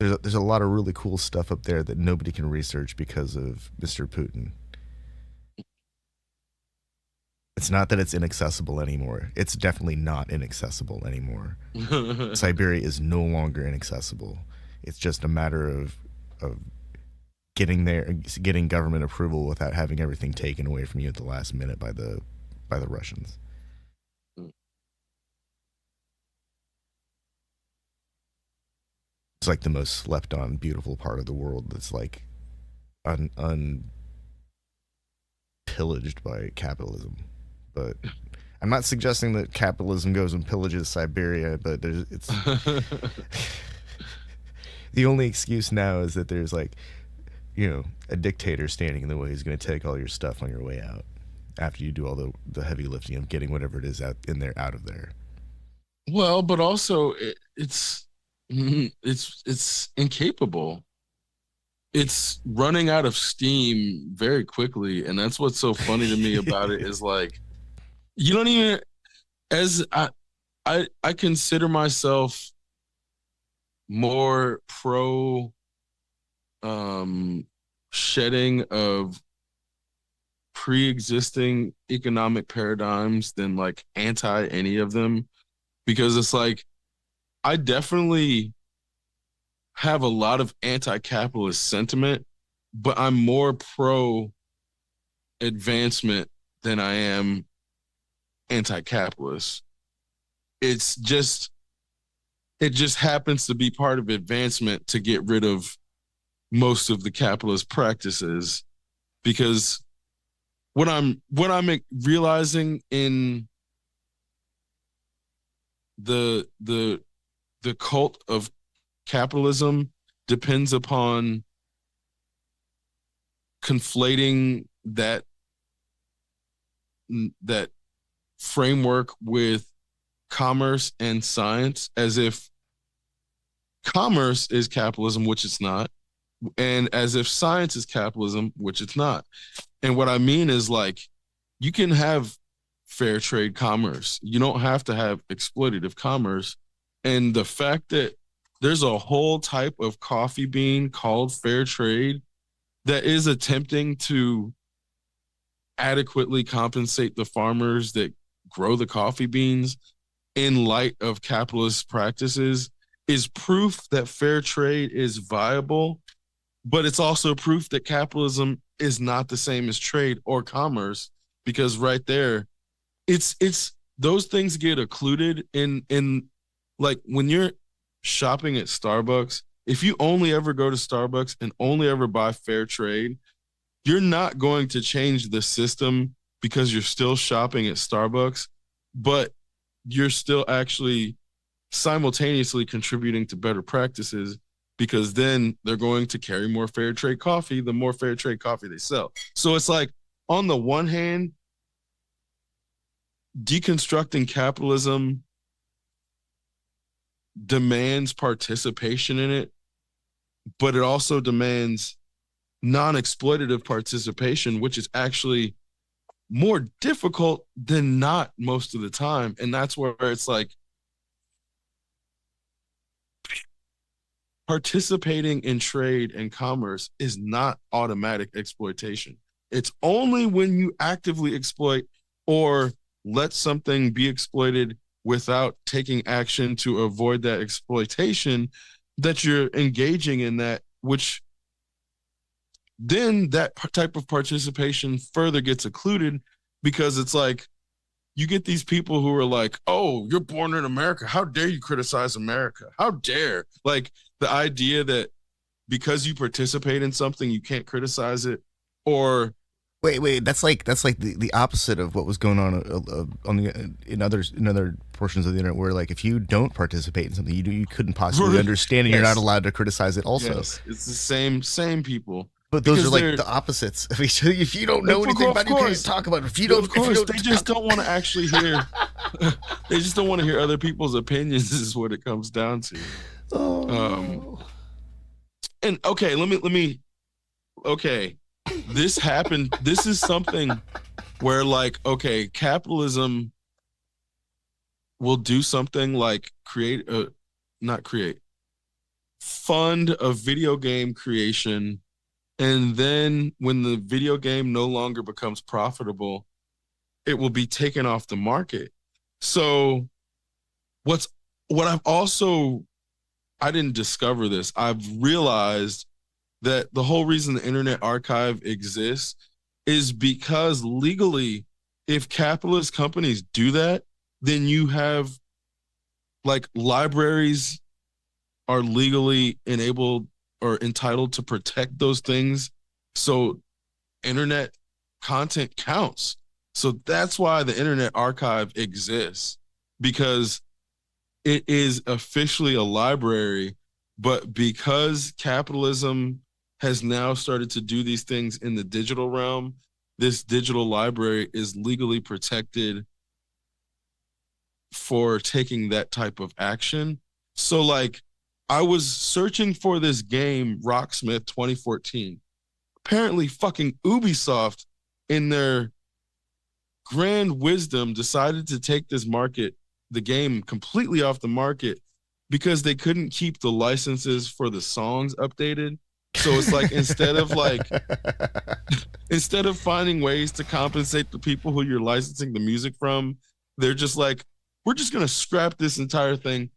there's a lot of really cool stuff up there that nobody can research because of Mr. Putin. It's not that it's inaccessible anymore. It's definitely not inaccessible anymore. Siberia is no longer inaccessible. It's just a matter of getting there, getting government approval without having everything taken away from you at the last minute by the Russians. It's like the most slept on, beautiful part of the world that's like pillaged by capitalism. But I'm not suggesting that capitalism goes and pillages Siberia, but it's the only excuse now is that there's like, a dictator standing in the way who's going to take all your stuff on your way out after you do all the heavy lifting of getting whatever it is out of there. Well, but also it's incapable. It's running out of steam very quickly, and that's what's so funny to me about it is like you don't even as I consider myself more pro shedding of pre-existing economic paradigms than like anti any of them, because it's like I definitely have a lot of anti-capitalist sentiment, but I'm more pro advancement than I am anti-capitalist. It's just it just happens to be part of advancement to get rid of most of the capitalist practices, because what I'm realizing in the cult of capitalism depends upon conflating that framework with commerce and science, as if commerce is capitalism, which it's not, and as if science is capitalism, which it's not. And what I mean is, like, you can have fair trade commerce. You don't have to have exploitative commerce. And the fact that there's a whole type of coffee bean called fair trade that is attempting to adequately compensate the farmers that grow the coffee beans in light of capitalist practices is proof that fair trade is viable, but it's also proof that capitalism is not the same as trade or commerce, because right there, it's those things get occluded in like when you're shopping at Starbucks. If you only ever go to Starbucks and only ever buy fair trade, you're not going to change the system because you're still shopping at Starbucks, but you're still actually simultaneously contributing to better practices, because then they're going to carry more fair trade coffee the more fair trade coffee they sell. So it's like, on the one hand, deconstructing capitalism demands participation in it, but it also demands non-exploitative participation, which is actually more difficult than not most of the time. And that's where it's like, participating in trade and commerce is not automatic exploitation. It's only when you actively exploit or let something be exploited without taking action to avoid that exploitation that you're engaging in that, which then that type of participation further gets occluded, because it's like, you get these people who are like, oh, you're born in America. How dare you criticize America? How dare? Like, the idea that because you participate in something, you can't criticize it, or Wait. That's like the opposite of what was going on the in other portions of the internet, where like if you don't participate in something, you couldn't possibly understand, and you're not Yes. allowed to criticize it. Also, Yes, it's the same people. but those are Because like they're, the opposites. I mean, if you don't know anything of about it, you can't course, talk about it. of course, they just don't want to actually hear. They just don't want to hear other people's opinions. Is what it comes down to. Oh Um, no. and okay, let me. Okay, this happened. This is something where, like, okay, capitalism will do something like create a, not create, fund a video game creation, and then when the video game no longer becomes profitable, it will be taken off the market. So what's what I've also, I didn't discover this. I've realized that the whole reason the Internet Archive exists is because legally, if capitalist companies do that, then you have, like, libraries are legally enabled or entitled to protect those things. So internet content counts. So that's why the Internet Archive exists, because it is officially a library, but because capitalism has now started to do these things in the digital realm, this digital library is legally protected for taking that type of action. So, like, I was searching for this game, Rocksmith 2014. Apparently, fucking Ubisoft, in their grand wisdom, decided to take the game completely off the market because they couldn't keep the licenses for the songs updated. So it's like, instead of finding ways to compensate the people who you're licensing the music from, they're just like, we're just gonna scrap this entire thing,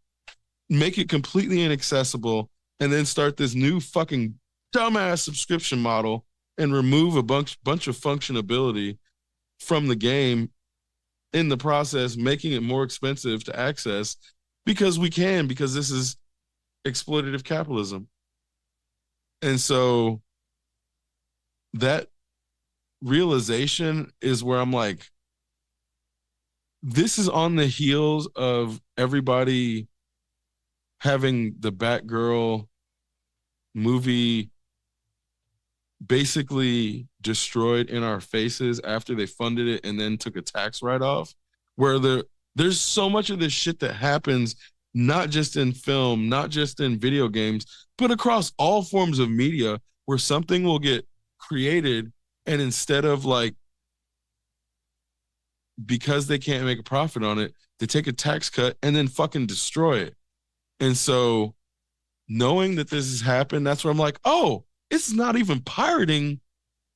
make it completely inaccessible, and then start this new fucking dumbass subscription model and remove a bunch of functionality from the game, in the process making it more expensive to access, because this is exploitative capitalism. And so that realization is where I'm like, this is on the heels of everybody having the Batgirl movie basically destroyed in our faces after they funded it and then took a tax write-off, where there's so much of this shit that happens, not just in film, not just in video games, but across all forms of media, where something will get created, and instead of, like, because they can't make a profit on it, they take a tax cut and then fucking destroy it. And so knowing that this has happened, that's where I'm like, oh, it's not even pirating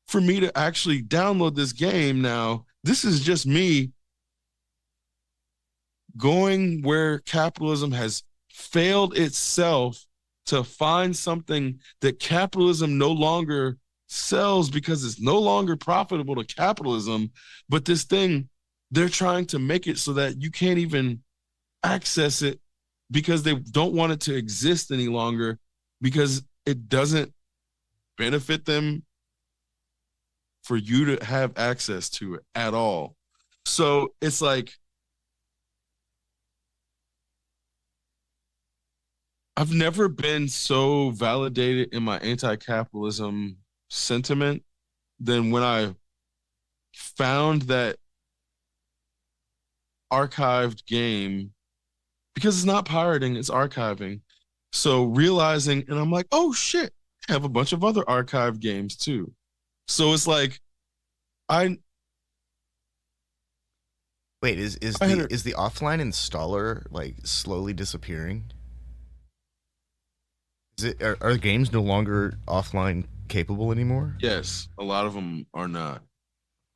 for me to actually download this game now. This is just me going where capitalism has failed itself to find something that capitalism no longer sells because it's no longer profitable to capitalism. But this thing, they're trying to make it so that you can't even access it because they don't want it to exist any longer, because it doesn't benefit them for you to have access to it at all. So it's like, I've never been so validated in my anti-capitalism sentiment than when I found that archived game, because it's not pirating, it's archiving. So realizing, and I'm like, oh shit, I have a bunch of other archived games too. So it's like, I Wait, is the offline installer like slowly disappearing? Are games no longer offline capable anymore? yes, a lot of them are not.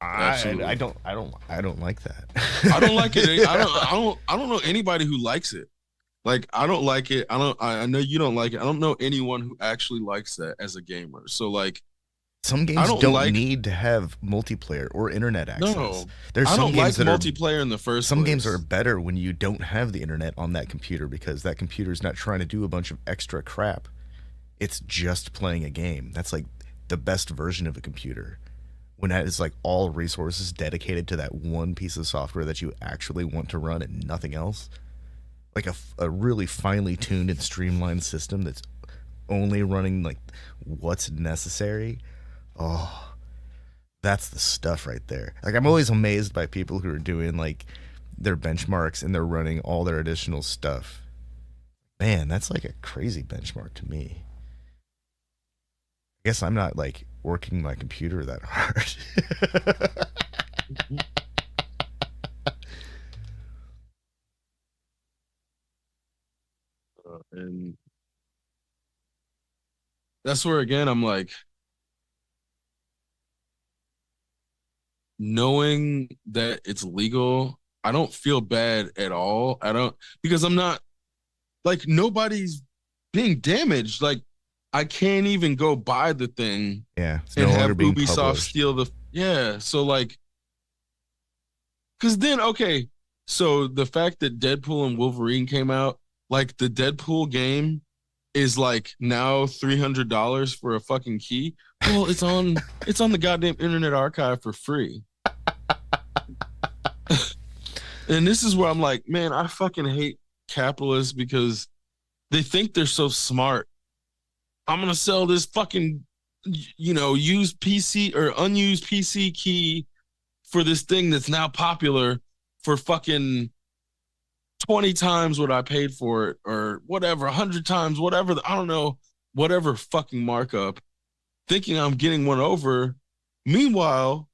I Absolutely. I don't like that. I don't like it. I don't know anybody who likes it. Like, I don't like it. I know you don't like it. I don't know anyone who actually likes that as a gamer. So, like, Some I games don't don't like need to have multiplayer or internet access. no. There's I some don't like games that are multiplayer in the first some place. games are better when you don't have the internet on that computer, because that computer is not trying to do a bunch of extra crap. It's just playing a game. That's like the best version of a computer. when that is like all resources dedicated to that one piece of software that you actually want to run and nothing else. Like a really finely tuned and streamlined system that's only running like what's necessary. Oh, that's the stuff right there. Like I'm always amazed by people who are doing like their benchmarks and they're running all their additional stuff. Man, that's like a crazy benchmark to me. I guess I'm not like working my computer that hard. And that's where again I'm like, knowing that it's legal, I don't feel bad at all. I don't, because I'm not like nobody's being damaged. Like I can't even go buy the thing Yeah, it's no and longer have being Ubisoft published. steal the, yeah. So like, because then okay, so the fact that Deadpool and Wolverine came out, like the Deadpool game is like now $300 for a fucking key. Well, it's on the goddamn Internet Archive for free. And this is where I'm like, man, I fucking hate capitalists because they think they're so smart. I'm gonna sell this fucking, used PC or unused PC key for this thing that's now popular for fucking 20 times what I paid for it, or whatever, 100 times, whatever, I don't know, whatever fucking markup, thinking I'm getting one over. Meanwhile,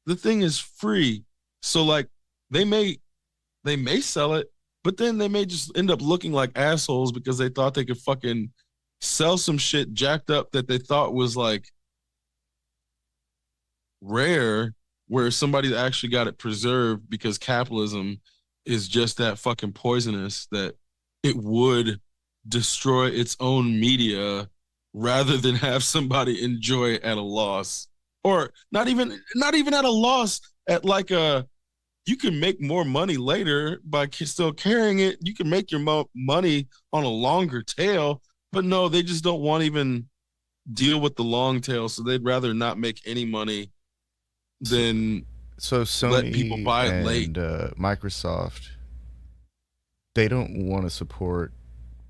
the thing is free. So like they may they may sell it, but then they may just end up looking like assholes because they thought they could fucking sell some shit jacked up that they thought was like rare, where somebody actually got it preserved because capitalism is just that fucking poisonous that it would destroy its own media rather than have somebody enjoy it at a loss, or not even at a loss, at like a, you can make more money later by still carrying it. You can make your money on a longer tail, but no, they just don't want to even deal with the long tail. So they'd rather not make any money So, than so let people Sony buy it late. and Microsoft, they don't want to support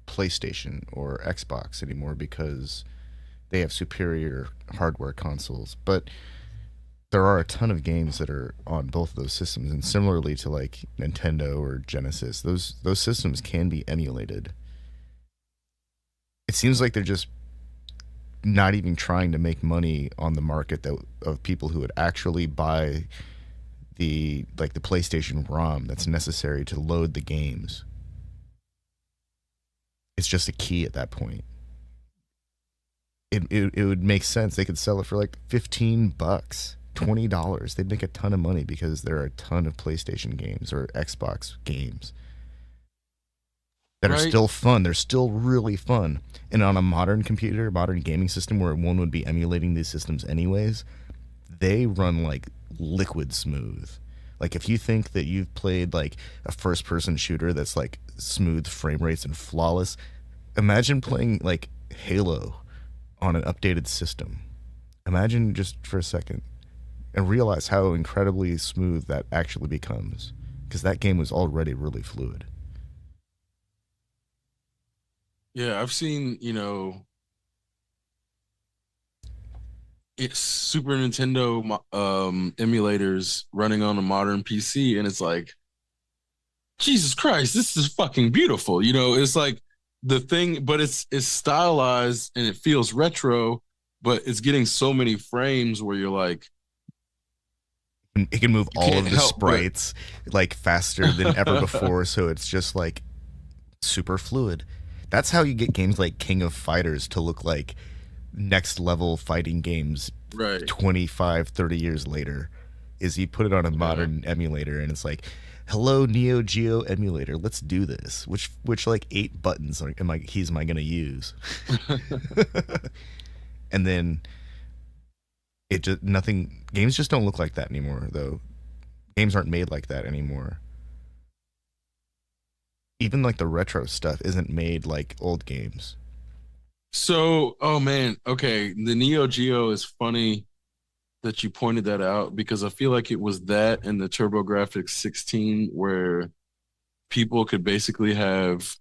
PlayStation or Xbox anymore because they have superior hardware consoles. But there are a ton of games that are on both of those systems, and similarly to like Nintendo or Genesis, those systems can be emulated. It seems like they're just not even trying to make money on the market that of people who would actually buy the PlayStation ROM that's necessary to load the games. It's just a key at that point. It would make sense. They could sell it for like $15, $20. They'd make a ton of money because there are a ton of PlayStation games or Xbox games that are Right. still fun. They're still really fun. And on a modern computer, modern gaming system where one would be emulating these systems anyways, they run like liquid smooth. Like if you think that you've played like a first person shooter that's like smooth frame rates and flawless, imagine playing like Halo on an updated system. Imagine just for a second and realize how incredibly smooth that actually becomes, because that game was already really fluid. Yeah, I've seen, it's Super Nintendo emulators running on a modern PC, and it's like, Jesus Christ, this is fucking beautiful. It's like the thing, but it's stylized and it feels retro, but it's getting so many frames where you're like, It can move you all can't of the help but sprites like faster than ever before, so it's just like super fluid. That's how you get games like King of Fighters to look like next level fighting games right. 25, 30 years later, is you put it on a Yeah. modern emulator and it's like, hello Neo Geo emulator, let's do this. Which like 8 buttons am I gonna use? And then it just nothing games just don't look like that anymore though. Games aren't made like that anymore. Even like the retro stuff isn't made like old games. So, oh man, okay, the Neo Geo is funny that you pointed that out because I feel like it was that and the TurboGrafx 16 where people could basically have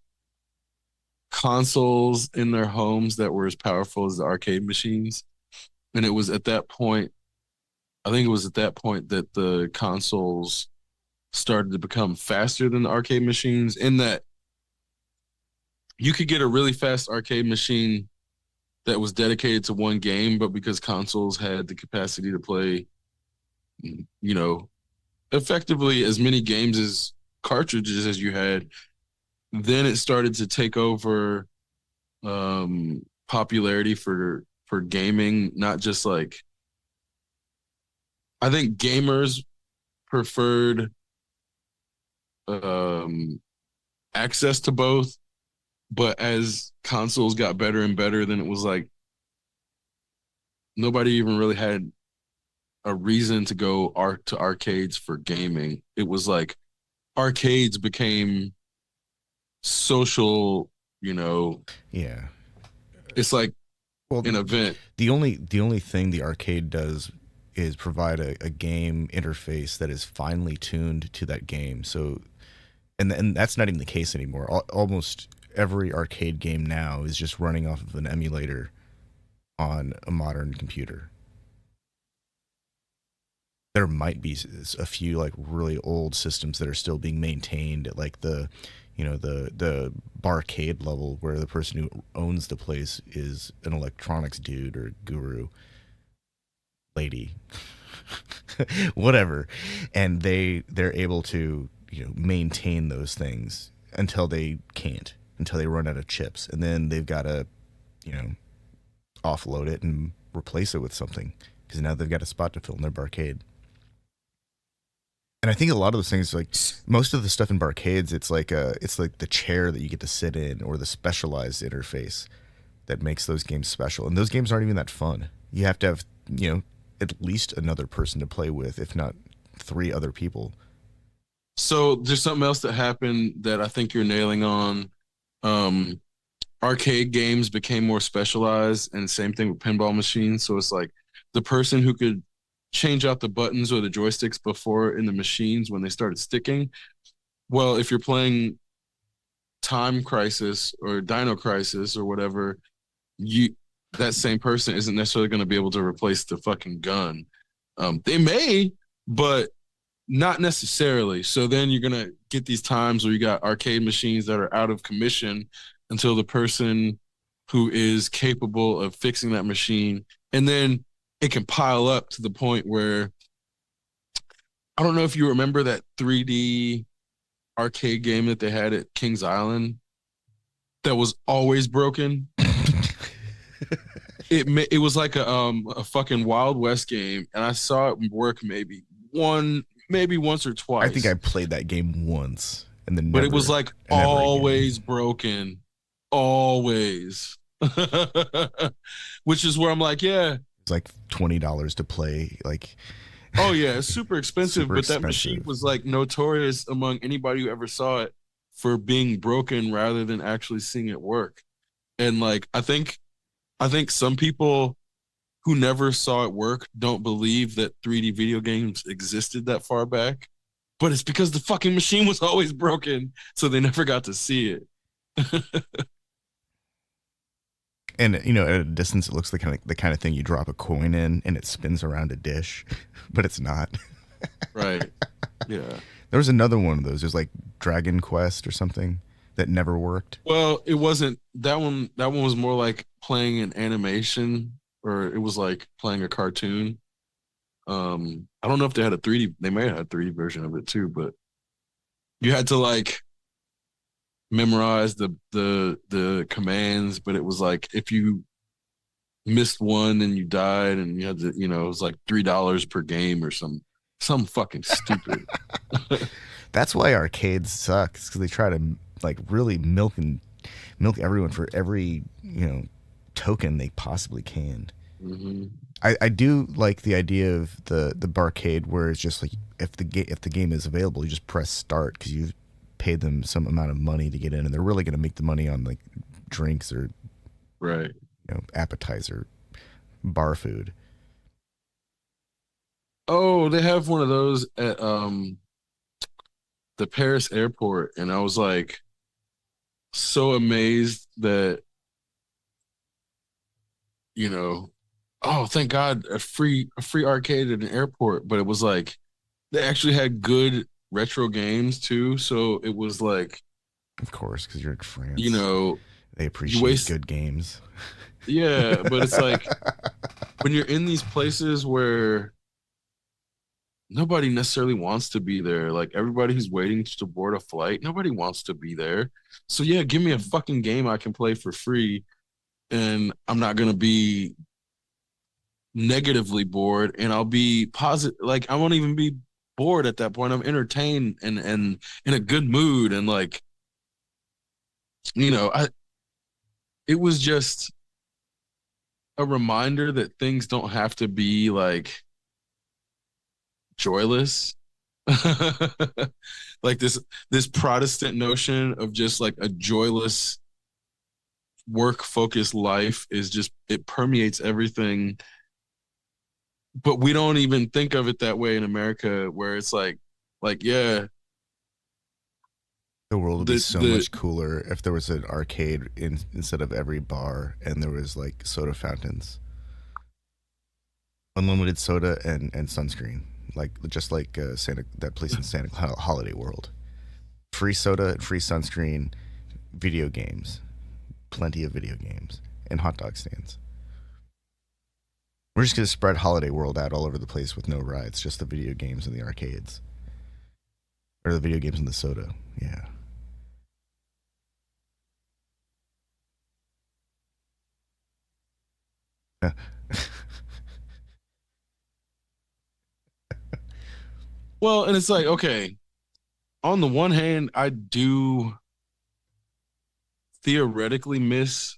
consoles in their homes that were as powerful as the arcade machines. And it was at that point, I think it was at that point that the consoles started to become faster than the arcade machines, in that you could get a really fast arcade machine that was dedicated to one game, but because consoles had the capacity to play, you know, effectively as many games as cartridges as you had, then it started to take over popularity for gaming, not just like I think gamers preferred um access to both, but as consoles got better and better, then it was like nobody even really had a reason to go to arcades for gaming. It was like arcades became social, you know, Yeah. it's like Well, an event. the only thing the arcade does is provide a game interface that is finely tuned to that game. So, and that's not even the case anymore. Almost every arcade game now is just running off of an emulator on a modern computer. There might be a few like really old systems that are still being maintained at like the barcade level where the person who owns the place is an electronics dude or guru lady whatever, and they're able to maintain those things until they run out of chips, and then they've got to you know offload it and replace it with something because now they've got a spot to fill in their barcade. And I think a lot of those things, like most of the stuff in barcades, it's like the chair that you get to sit in or the specialized interface that makes those games special. And those games aren't even that fun. You have to have at least another person to play with, if not three other people. So there's something else that happened that I think you're nailing on. Um, Arcade games became more specialized, and same thing with pinball machines. So it's like the person who could change out the buttons or the joysticks before in the machines when they started sticking. Well, if you're playing Time Crisis or Dino Crisis or whatever, you that same person isn't necessarily going to be able to replace the fucking gun. They may, but not necessarily. So then you're gonna get these times where you got arcade machines that are out of commission until the person who is capable of fixing that machine, and then it can pile up to the point where I don't know if you remember that 3D arcade game that they had at Kings Island that was always broken. It was like a fucking Wild West game, and I saw it work maybe once or twice. I think I played that game once, and then but it was like always again. broken, always. Which is where I'm like, yeah, It's like $20 to play. Like, oh yeah, it's super expensive, super but that machine expensive. was like notorious among anybody who ever saw it for being broken rather than actually seeing it work. And like I think some people who never saw it work don't believe that 3D video games existed that far back. But it's because the fucking machine was always broken, so they never got to see it. And at a distance, it looks like the kind of thing you drop a coin in and it spins around a dish, but it's not. Right. Yeah. There was another one of those. It was like Dragon Quest or something that never worked. Well, it wasn't that one. That one was more like playing an animation, or it was like playing a cartoon. I don't know if they had a 3D. They may have had a 3D version of it too, but you had to like memorize the commands. But it was like if you missed one and you died, and you had to, it was like $3 per game or some fucking stupid. That's why arcades suck, because they try to like really milk everyone for every token they possibly can. Mm-hmm. I do like the idea of the barcade where it's just like if the game is available, you just press start because you've paid them some amount of money to get in, and they're really going to make the money on like drinks or Right. appetizer bar food. Oh, they have one of those at the Paris airport, and I was like so amazed that you know, oh, thank God, a free arcade at an airport. But it was like they actually had good retro games too. So it was like, Of course, because you're in you France. know, They you appreciate waste, good games. yeah, but it's like when you're in these places where nobody necessarily wants to be there, like everybody who's waiting to board a flight, nobody wants to be there. So yeah, give me a fucking game I can play for free, and I'm not gonna be negatively bored, and I'll be positive. Like I won't even be bored at that point. I'm entertained and in a good mood, and like I it was just a reminder that things don't have to be like joyless. Like this Protestant notion of just like a joyless work focused life is just it permeates everything, but we don't even think of it that way in America, where it's like yeah, The world would be so the much cooler if there was an arcade instead of every bar, and there was like soda fountains, unlimited soda, and sunscreen, like just like Santa that place in Santa Holiday World. Free soda, free sunscreen, video games, plenty of video games, and hot dog stands. We're just gonna spread Holiday World out all over the place with no rides, just the video games and the arcades, or the video games and the soda. Yeah. well, and it's like okay, on the one hand, I do theoretically miss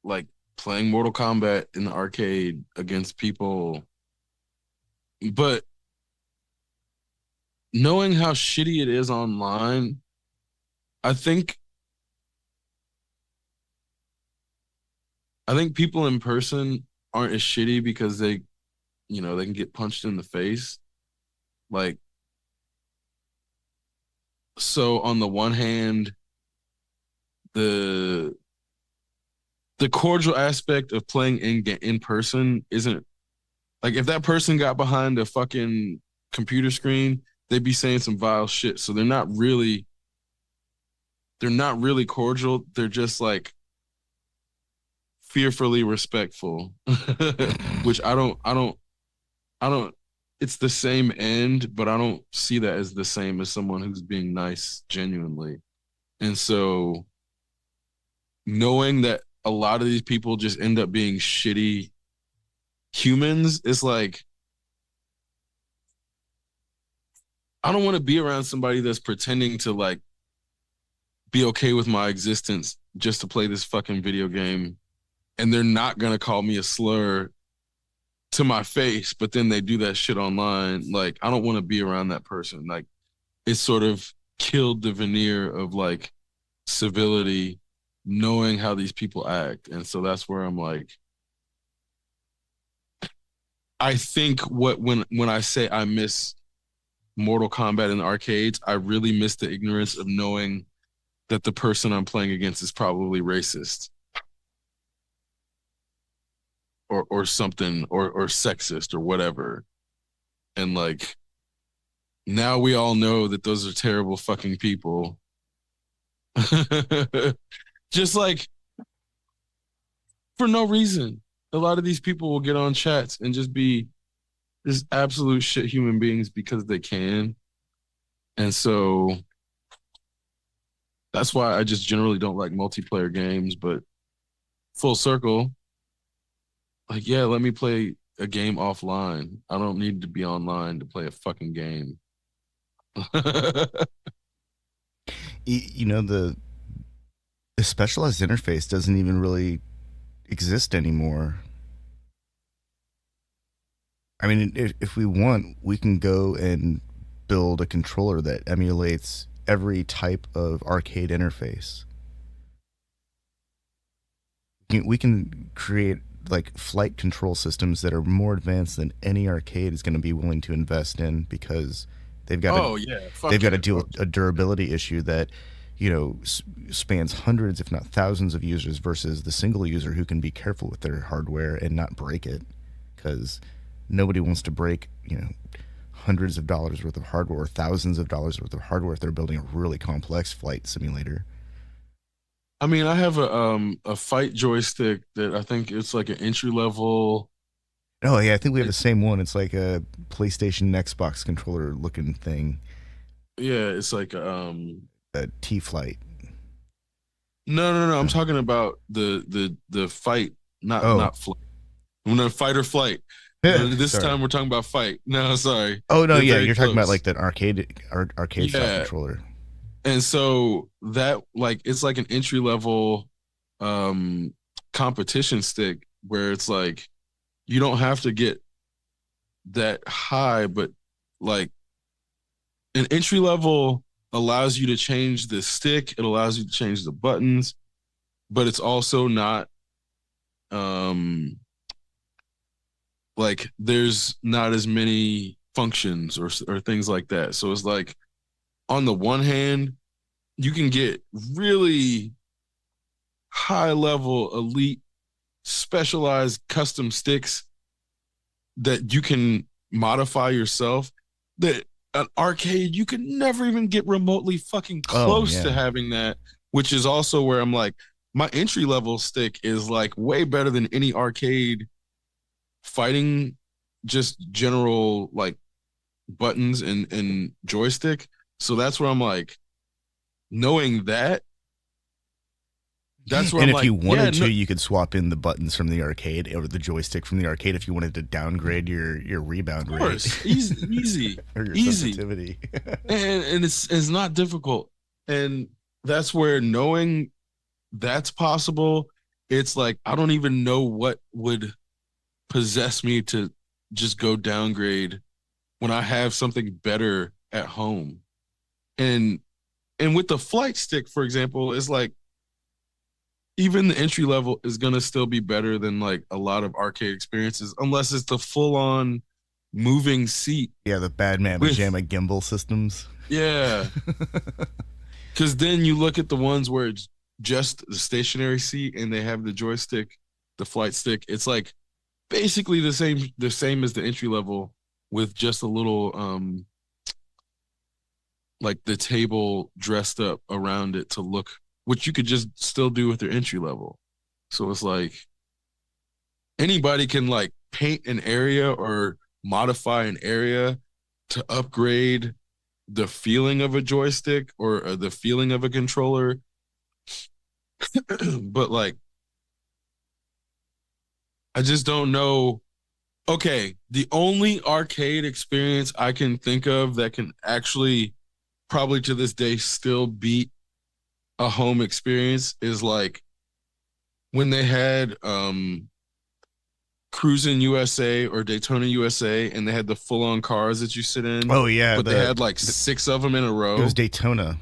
like playing Mortal Kombat in the arcade against people, but knowing how shitty it is online, I think I think people in person aren't as shitty because they can get punched in the face. Like so on the one hand, the the cordial aspect of playing in person isn't like if that person got behind a fucking computer screen, they'd be saying some vile shit. So they're not really cordial. They're just like fearfully respectful, which I don't. It's the same end, but I don't see that as the same as someone who's being nice genuinely. And so knowing that a lot of these people just end up being shitty humans, it's like I don't want to be around somebody that's pretending to like be okay with my existence just to play this fucking video game, and they're not gonna call me a slur to my face, but then they do that shit online. Like I don't want to be around that person. Like it sort of killed the veneer of like civility, knowing how these people act. And so that's where I'm like, I think when I say I miss Mortal Kombat in the arcades, I really miss the ignorance of knowing that the person I'm playing against is probably racist or something or sexist or whatever. And like now we all know that those are terrible fucking people. Just like for no reason. A lot of these people will get on chats and just be just absolute shit human beings because they can. And so that's why I just generally don't like multiplayer games. But full circle, like, yeah, let me play a game offline. I don't need to be online to play a fucking game. You know, the specialized interface doesn't even really exist anymore. I mean, if we want, we can go and build a controller that emulates every type of arcade interface. We can create like flight control systems that are more advanced than any arcade is going to be willing to invest in, because they've got to Oh yeah, they've fuck got to yeah, deal bro. with a durability issue that spans hundreds, if not thousands, of users versus the single user who can be careful with their hardware and not break it, because nobody wants to break hundreds of dollars worth of hardware or thousands of dollars worth of hardware if they're building a really complex flight simulator. I mean, I have a fight joystick that I think it's like an entry level. Oh yeah, I think we have the It, same one. It's like a PlayStation Xbox controller looking thing, yeah, it's like a T Flight. no. I'm Uh, talking about the fight, oh, not flight. No, fight or flight. This sorry. time we're talking about fight. No, sorry, Oh no, they're yeah, very you're talking about close. like that arcade style Yeah, controller. and so that like it's like an entry level um competition stick where it's like you don't have to get that high, but like an entry level allows you to change the stick, it allows you to change the buttons, but it's also not um like there's not as many functions or things like that. So it's like on the one hand, you can get really high level elite specialized custom sticks that you can modify yourself that an arcade you could never even get remotely fucking Oh close to yeah. having that, which is also where I'm like my entry level stick is like way better than any arcade fighting just general like buttons and joystick. So that's where I'm like knowing that that's where And I'm if like you yeah wanted to, no you could swap in the buttons from the arcade or the joystick from the arcade if you wanted to downgrade your rebound of rate course easy or your easy sensitivity. and it's not difficult, and that's where knowing that's possible, it's like I don't even know what would possess me to just go downgrade when I have something better at home. and and with the flight stick for example, it's like even the entry level is going to still be better than like a lot of arcade experiences unless it's the full on moving seat Yeah, the bad man with pajama gimbal systems. yeah. Because then you look at the ones where it's just the stationary seat and they have the joystick, the flight stick. It's like basically the same as the entry level with just a little like the table dressed up around it to look, which you could just still do with their entry level. So it's like anybody can like paint an area or modify an area to upgrade the feeling of a joystick or the feeling of a controller. But like I just don't know. Okay, the only arcade experience I can think of that can actually probably to this day still beat a home experience is like when they had Cruisin' USA or Daytona USA and they had the full-on cars that you sit in, Oh yeah, but they had like six of them in a it was row. Daytona.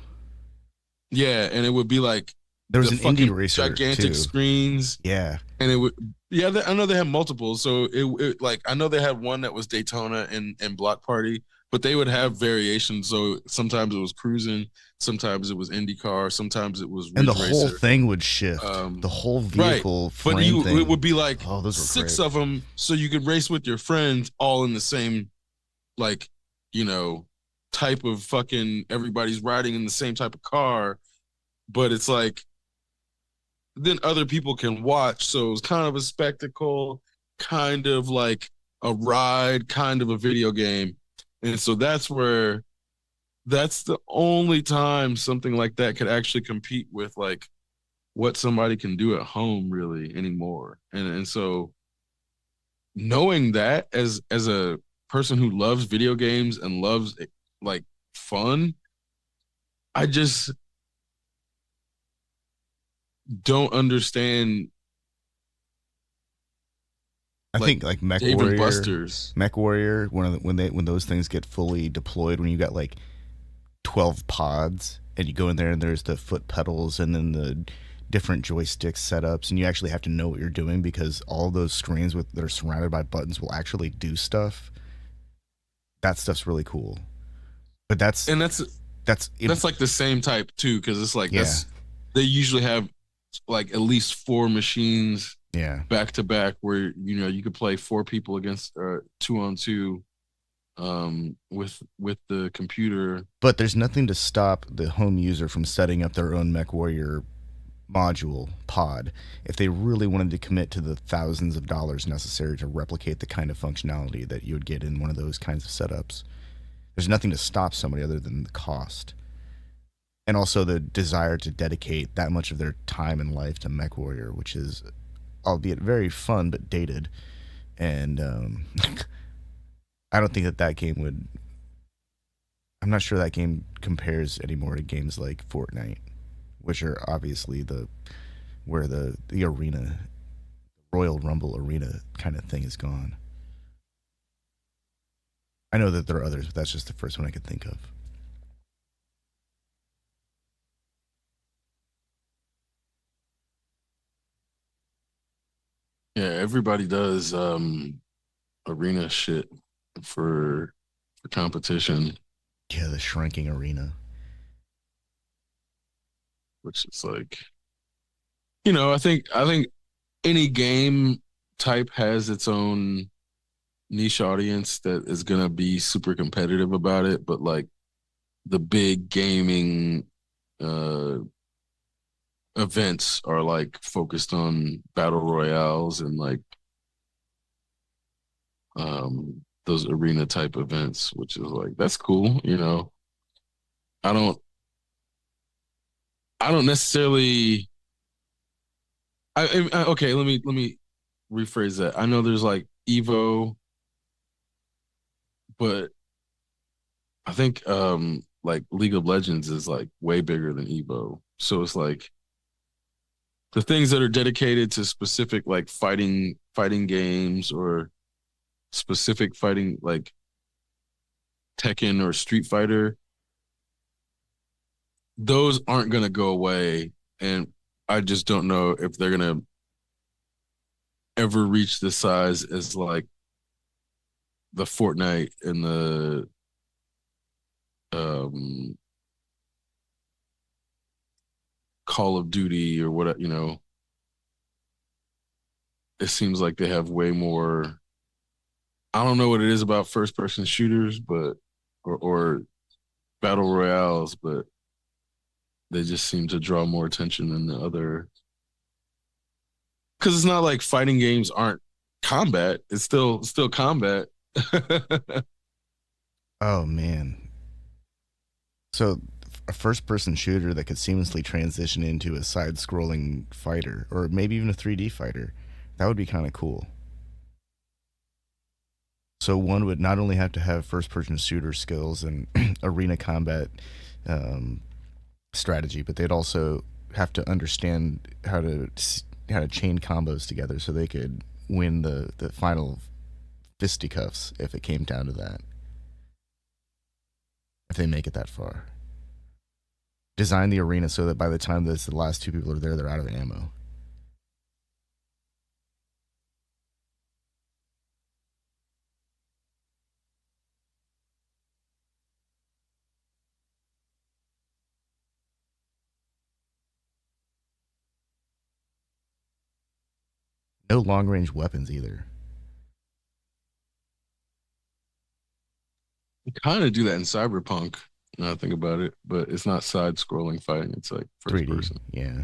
Yeah, and it would be like There was the an indie fucking racer gigantic too. screens, Yeah. and it would yeah I know they had multiple, so it like I know they had one that was Daytona and Block Party, but they would have variations. So sometimes it was cruising, sometimes it was IndyCar, sometimes it was And the Ridge whole Racer. thing would shift. The um whole right, vehicle but frame you it thing. would be like Oh, those were six great. of them so you could race with your friends all in the same like you know type of fucking everybody's riding in the same type of car, but it's like then other people can watch. So it's kind of a spectacle, kind of like a ride, kind of a video game. And so that's the only time something like that could actually compete with like what somebody can do at home really anymore. And so knowing that as a person who loves video games and loves like fun, I just don't understand I like think like Dave and Buster's. Mech Warrior, when those things get fully deployed, when you got like 12 pods and you go in there and there's the foot pedals and then the different joystick setups, and you actually have to know what you're doing because all those screens that are surrounded by buttons will actually do stuff. That stuff's really cool. But And that's that's that's like the same type too, because it's like yeah, they usually have like at least four machines yeah. back to back where you could play four people against 2-on-2 with the computer. But there's nothing to stop the home user from setting up their own MechWarrior module pod if they really wanted to commit to the thousands of dollars necessary to replicate the kind of functionality that you would get in one of those kinds of setups. There's nothing to stop somebody other than the cost. And also the desire to dedicate that much of their time and life to MechWarrior, which is, albeit very fun but dated. And I don't think that game would. I'm not sure that game compares anymore to games like Fortnite, which are obviously where the arena, Royal Rumble arena kind of thing is gone. I know that there are others, but that's just the first one I could think of. Yeah, everybody does arena shit for competition, Yeah, the shrinking arena. which is like, I think any game type has its own niche audience that is gonna be super competitive about it, but like the big gaming uh events are like focused on battle royales and like those arena type events, which is like that's cool. I don't I don't necessarily okay, let me rephrase that. I know there's like Evo, but I think like League of Legends is like way bigger than Evo. So it's like the things that are dedicated to specific like fighting games or specific fighting like Tekken or Street Fighter, those aren't gonna go away. And I just don't know if they're gonna ever reach the size as like the Fortnite and the um Call of Duty or what. It seems like they have way more. I don't know what it is about first person shooters, but or battle royales, but they just seem to draw more attention than the other. Because it's not like fighting games aren't combat; it's still combat. Oh man. So a first person shooter that could seamlessly transition into a side scrolling fighter or maybe even a 3D fighter. That would be kind of cool. So one would not only have to have first person shooter skills and arena combat um, strategy, but they'd also have to understand how to chain combos together so they could win the final fisticuffs if it came down to that. If they make it that far, design the arena so that by the time the last two people are there, they're out of ammo. No long range weapons either. You kind of do that in Cyberpunk. Now I think about it, but it's not side scrolling fighting; it's like first 3D, person. yeah.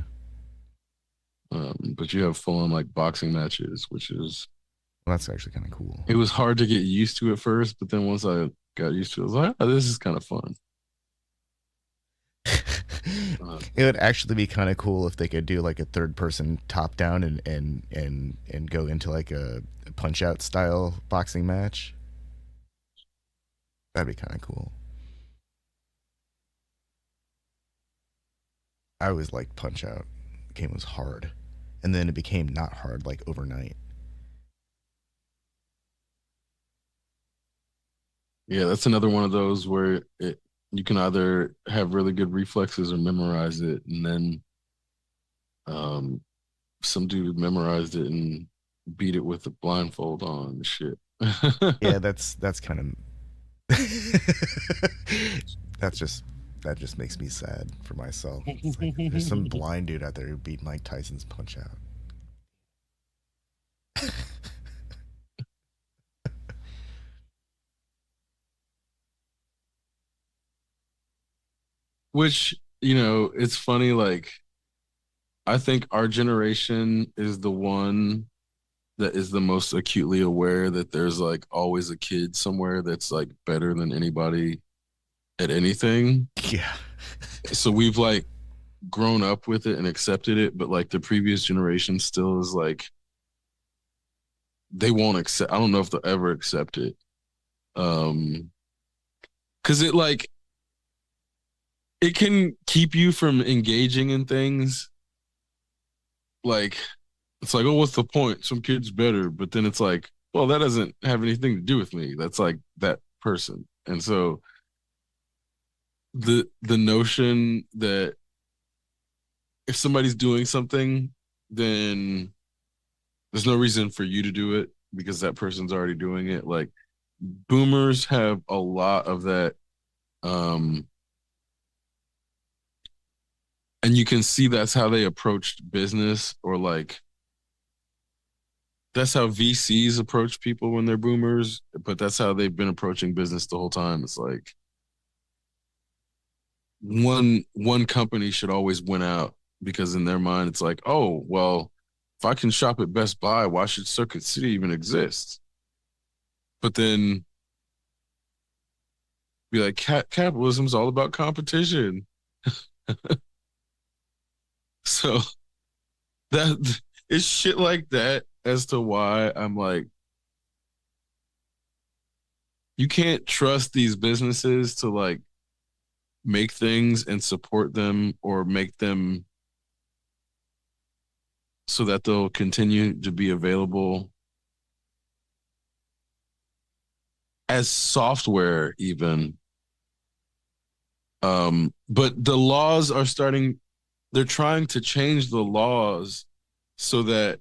But you have full on like boxing matches, which is Well, that's actually kind of cool. it was hard to get used to at first, but then once I got used to it, I was like, oh, this is kind of fun. It would actually be kind of cool if they could do like a third person top down and go into like a punch out style boxing match. That'd be kind of cool. I always liked Punch Out. The game was hard, and then it became not hard like overnight. Yeah, that's another one of those where you can either have really good reflexes or memorize it, and then Um, some dude memorized it and beat it with a blindfold on and shit. Yeah, that's kind of that's just that just makes me sad for myself. It's like there's some blind dude out there who beat Mike Tyson's Punch Out. Which, it's funny, like I think our generation is the one that is the most acutely aware that there's like always a kid somewhere that's like better than anybody at anything. Yeah. So we've like grown up with it and accepted it, but like the previous generation still is like they won't accept. I don't know if they'll ever accept it. Because it can keep you from engaging in things. Like it's like, oh, what's the point? Some kid's better, but then it's like, well, that doesn't have anything to do with me. That's like that person. And so the notion that if somebody's doing something, then there's no reason for you to do it because that person's already doing it. Like boomers have a lot of that. And you can see that's how they approached business, or like that's how VCs approach people when they're boomers, but that's how they've been approaching business the whole time. It's like one company should always win out because in their mind it's like, oh, well, if I can shop at Best Buy, why should Circuit City even exist? But then be like, capitalism's all about competition. So that it's shit like that as to why I'm like, you can't trust these businesses to like make things and support them or make them so that they'll continue to be available as software even. But the laws are starting, they're trying to change the laws so that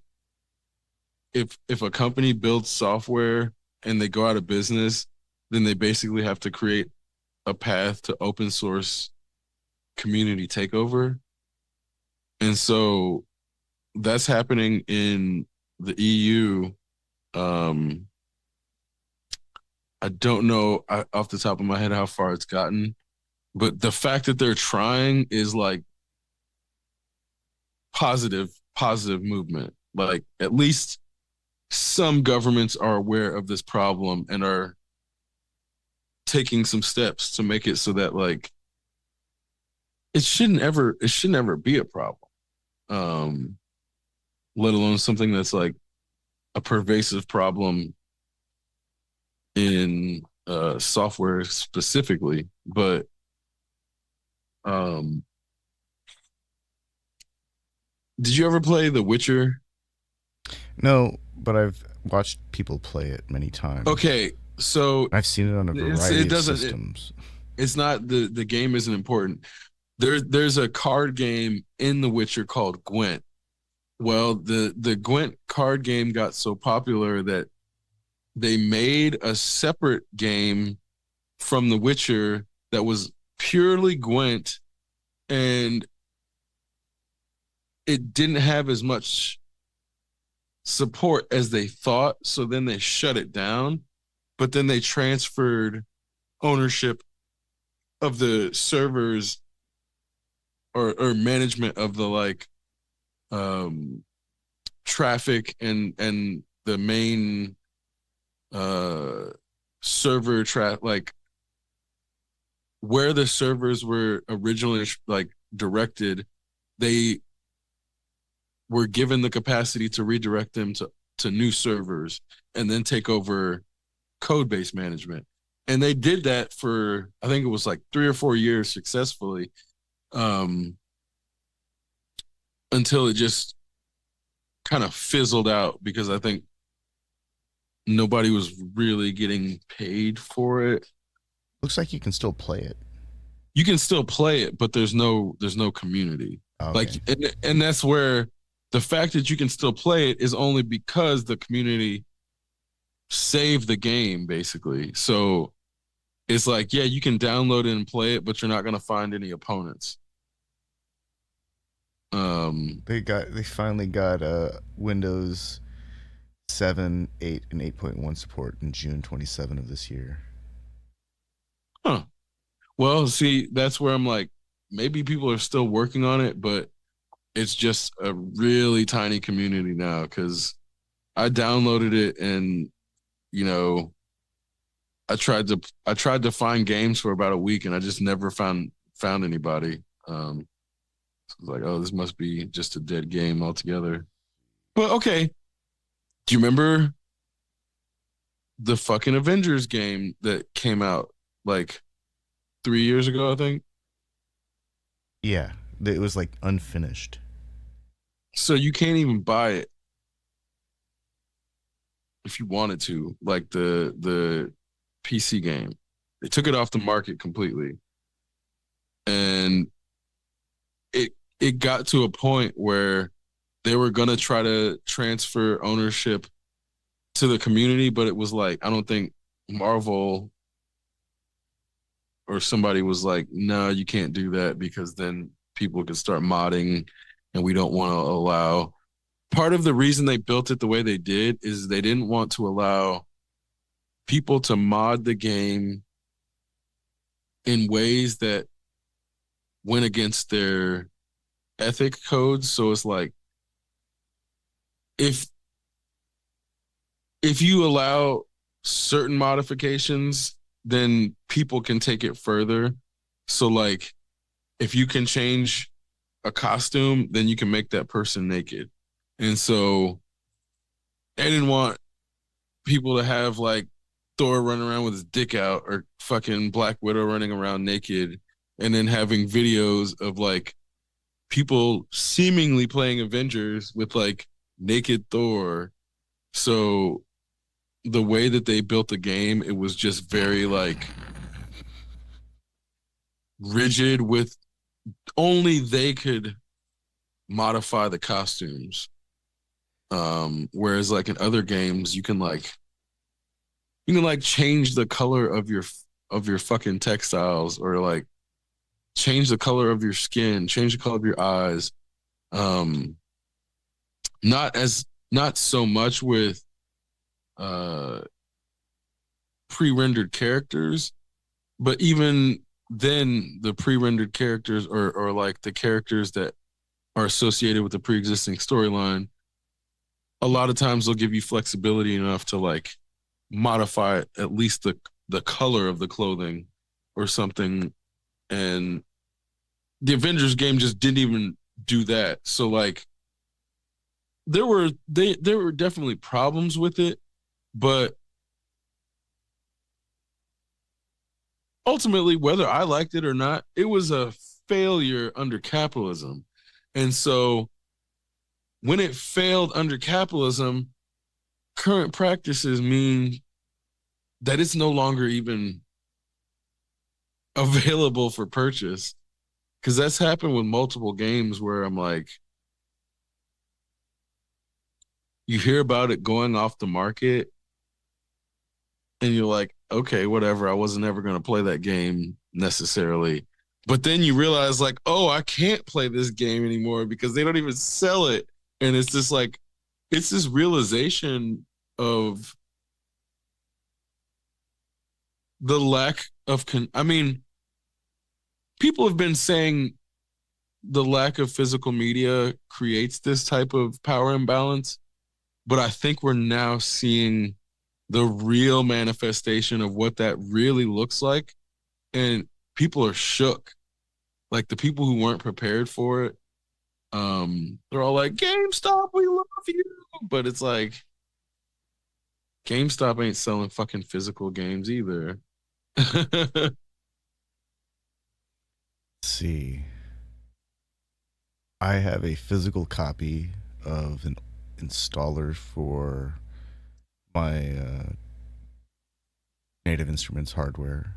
if a company builds software and they go out of business, then they basically have to create a path to open source community takeover. And so that's happening in the EU. I don't know off the top of my head how far it's gotten, but the fact that they're trying is like positive movement. Like at least some governments are aware of this problem and are taking some steps to make it so that like it shouldn't ever be a problem. Let alone something that's like a pervasive problem in software specifically. But did you ever play The Witcher? No, but I've watched people play it many times. Okay, so I've seen it on a variety it of doesn't. systems. It's not the game isn't important. There's a card game in The Witcher called Gwent. Well, the Gwent card game got so popular that they made a separate game from The Witcher that was purely Gwent, and it didn't have as much support as they thought. So then they shut it down, but then they transferred ownership of the servers or management of the like traffic and the main server like where the servers were originally like directed, they were given the capacity to redirect them to new servers and then take over code base management. And they did that for, I think it was like 3 or 4 years successfully, until it just kind of fizzled out because I think nobody was really getting paid for it. Looks like you can still play it. You can still play it, but there's no community. Like, Okay. and that's where the fact that you can still play it is only because the community saved the game, basically. So it's like, yeah, you can download it and play it, but you're not gonna find any opponents. They finally got Windows 7, 8, and 8.1 support in June 27 of this year. Huh. Well, see, that's where I'm like, maybe people are still working on it, but it's just a really tiny community now because I downloaded it and you know I tried to find games for about a week and I just never found anybody. So I was like, oh, this must be just a dead game altogether. But okay, do you remember the fucking Avengers game that came out like 3 years ago? I think. Yeah, it was like unfinished. So you can't even buy it if you wanted to, like the PC game. They took it off the market completely, and it got to a point where they were gonna try to transfer ownership to the community, but it was like I don't think Marvel or somebody was like, no, you can't do that because then people could start modding, and we don't want to allow. Part of the reason they built it the way they did is they didn't want to allow people to mod the game in ways that went against their ethic codes. So it's like if if you allow certain modifications, then people can take it further. So like if you can change a costume, then you can make that person naked. And so they didn't want people to have like Thor running around with his dick out or fucking Black Widow running around naked and then having videos of like people seemingly playing Avengers with like naked Thor. So the way that they built the game, it was just very like rigid with only they could modify the costumes. Whereas like in other games, you can like change the color of your fucking textiles or like change the color of your skin, change the color of your eyes. Um, not so much with uh pre-rendered characters, but even then the pre-rendered characters or like the characters that are associated with the pre-existing storyline, a lot of times they'll give you flexibility enough to like modify at least the color of the clothing or something. And the Avengers game just didn't even do that. So like there were definitely problems with it, but ultimately, whether I liked it or not, it was a failure under capitalism. And so when it failed under capitalism, current practices mean that it's no longer even available for purchase. Cause that's happened with multiple games where I'm like, you hear about it going off the market and you're like, okay, whatever. I wasn't ever going to play that game necessarily. But then you realize, like, oh, I can't play this game anymore because they don't even sell it. And it's just like, it's this realization of the lack of, I mean, people have been saying the lack of physical media creates this type of power imbalance. But I think we're now seeing the real manifestation of what that really looks like. And people are shook. Like the people who weren't prepared for it, they're all like, GameStop, we love you. But it's like, GameStop ain't selling fucking physical games either. Let's see. I have a physical copy of an installer for my Native Instruments hardware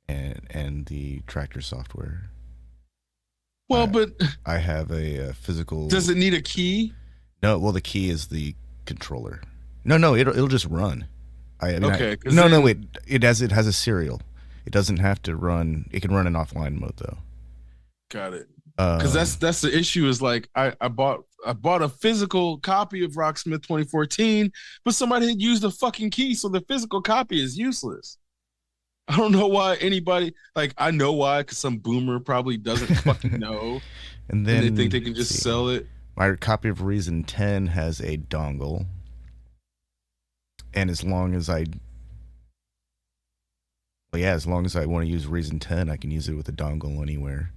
and the Tractor software. Well, but I have a physical. does it need a key? No, well, the key is the controller. No, it'll just run. I mean, Okay, no, wait. It has a serial. It doesn't have to run. It can run in offline mode though. got it. Because that's the issue. Is like I bought a physical copy of Rocksmith 2014, but somebody had used the fucking key, so the physical copy is useless. I don't know why anybody like. I know why, because some boomer probably doesn't fucking know, and then they think they can just sell it. My copy of Reason 10 has a dongle, and as long as I want to use Reason 10, I can use it with a dongle anywhere,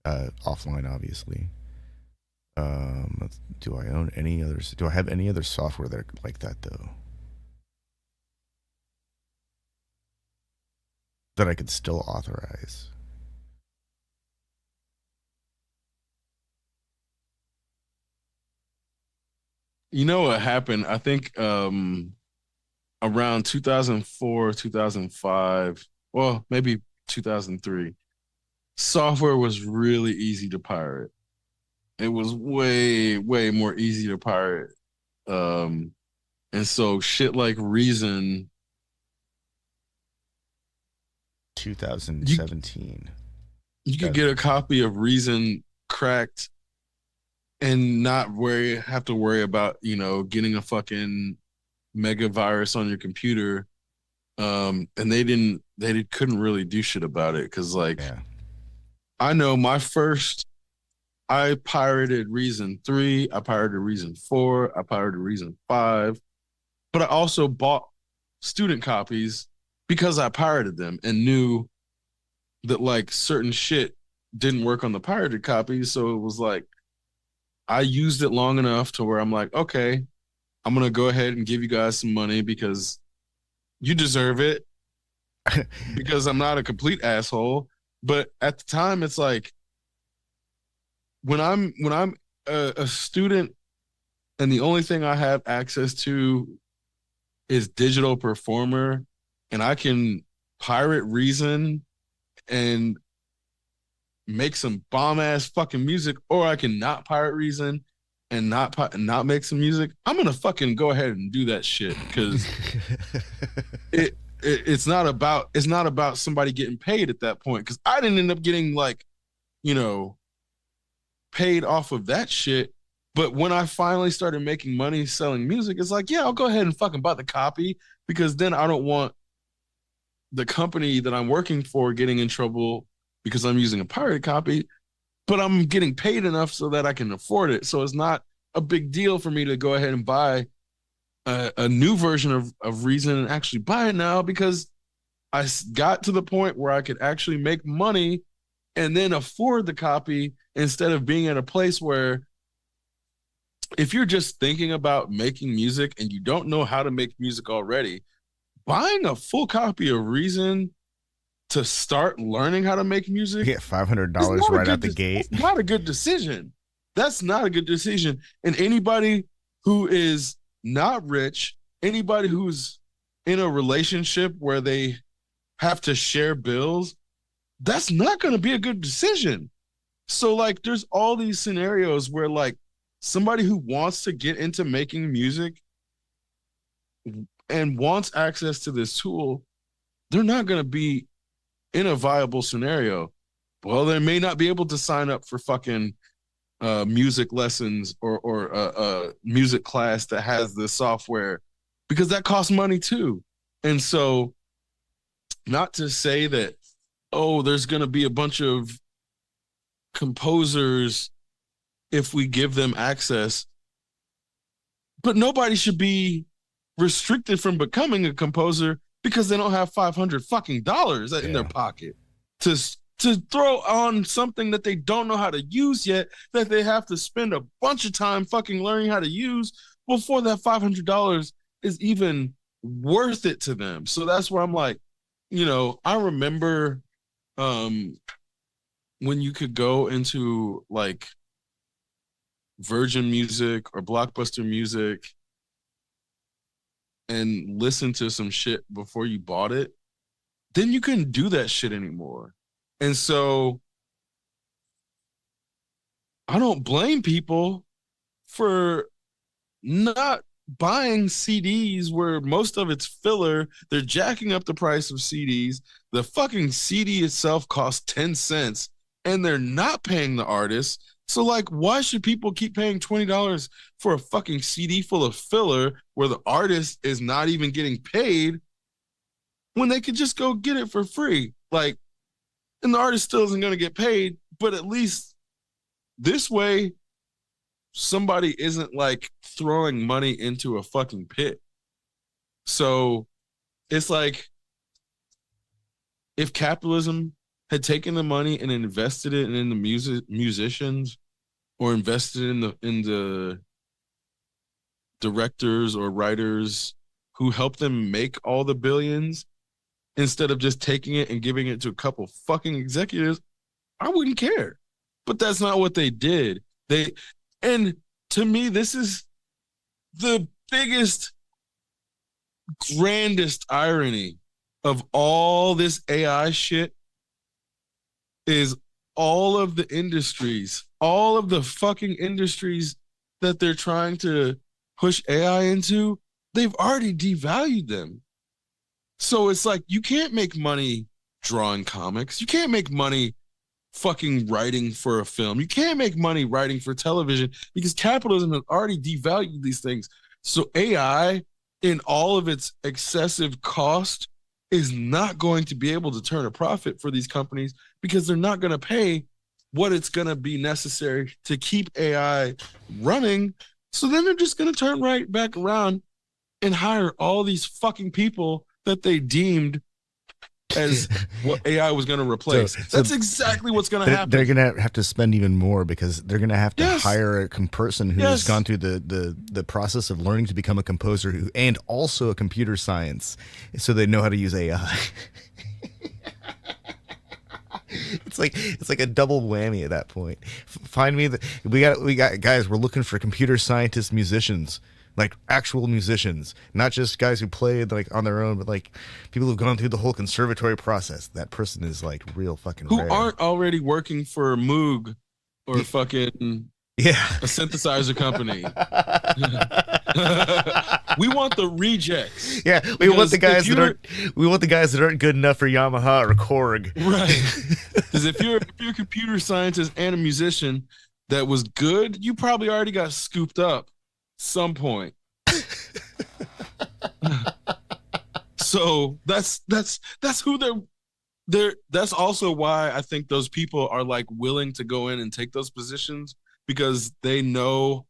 offline, obviously. Do I own any others? Do I have any other software that are like that though? That I could still authorize. You know what happened? I think around 2004, 2005, well, maybe 2003, software was really easy to pirate. It was way, way more easy to pirate. And so shit like Reason 2017. You could get a copy of Reason cracked and not have to worry about, getting a fucking mega virus on your computer. And they couldn't really do shit about it. Cause I know I pirated Reason 3, I pirated Reason 4, I pirated Reason 5, but I also bought student copies because I pirated them and knew that like certain shit didn't work on the pirated copies. So it was like, I used it long enough to where I'm like, okay, I'm going to go ahead and give you guys some money because you deserve it because I'm not a complete asshole. But at the time, it's like when I'm a student and the only thing I have access to is Digital Performer, and I can pirate Reason and make some bomb ass fucking music, or I can not pirate Reason and not make some music. I'm gonna fucking go ahead and do that shit because it's not about somebody getting paid at that point, because I didn't end up getting paid off of that shit. But when I finally started making money selling music, it's like, yeah, I'll go ahead and fucking buy the copy, because then I don't want the company that I'm working for getting in trouble because I'm using a pirated copy, but I'm getting paid enough so that I can afford it. So it's not a big deal for me to go ahead and buy a new version of Reason and actually buy it now, because I got to the point where I could actually make money and then afford the copy, instead of being at a place where if you're just thinking about making music and you don't know how to make music already, buying a full copy of Reason to start learning how to make music, you get $500 right out the gate. That's not a good decision. That's not a good decision. And anybody who is not rich, anybody who's in a relationship where they have to share bills, that's not going to be a good decision. So like, there's all these scenarios where like somebody who wants to get into making music and wants access to this tool, they're not going to be in a viable scenario. Well, they may not be able to sign up for fucking music lessons or a music class that has this software, because that costs money too. And so, not to say that, oh, there's going to be a bunch of composers if we give them access, but nobody should be restricted from becoming a composer because they don't have $500 fucking dollars in their pocket to throw on something that they don't know how to use yet, that they have to spend a bunch of time fucking learning how to use before that $500 is even worth it to them. So that's where I'm like, I remember when you could go into like Virgin Music or Blockbuster Music and listen to some shit before you bought it, then you couldn't do that shit anymore. And so I don't blame people for not buying CDs where most of it's filler. They're jacking up the price of CDs. The fucking CD itself costs 10 cents and they're not paying the artist. So, like, why should people keep paying $20 for a fucking CD full of filler where the artist is not even getting paid when they could just go get it for free? Like, and the artist still isn't going to get paid, but at least this way, somebody isn't like throwing money into a fucking pit. So it's like if capitalism had taken the money and invested it in the musicians or invested in the directors or writers who helped them make all the billions instead of just taking it and giving it to a couple fucking executives, I wouldn't care. But that's not what they did. And to me, this is the biggest, grandest irony of all this AI shit is all of the industries, all of the fucking industries that they're trying to push AI into, they've already devalued them. So it's like you can't make money drawing comics. You can't make money fucking writing for a film. You can't make money writing for television because capitalism has already devalued these things. So AI, in all of its excessive cost, is not going to be able to turn a profit for these companies because they're not going to pay what it's going to be necessary to keep AI running. So then they're just going to turn right back around and hire all these fucking people that they deemed as what AI was going to replace. That's exactly what's going to happen. They're going to have to spend even more because they're going to have to hire a person who has gone through the process of learning to become a composer and also a computer science, so they know how to use AI. It's like a double whammy at that point. Find me we got guys. We're looking for computer scientists, musicians. Like actual musicians, not just guys who played like on their own, but like people who've gone through the whole conservatory process. That person is like real fucking who rare. Aren't already working for Moog or fucking a synthesizer company. We want the rejects. Yeah, we want the guys that aren't good enough for Yamaha or Korg. Right. Because if you're a computer scientist and a musician that was good, you probably already got scooped up some point. So that's who they're that's also why I think those people are like willing to go in and take those positions, because they know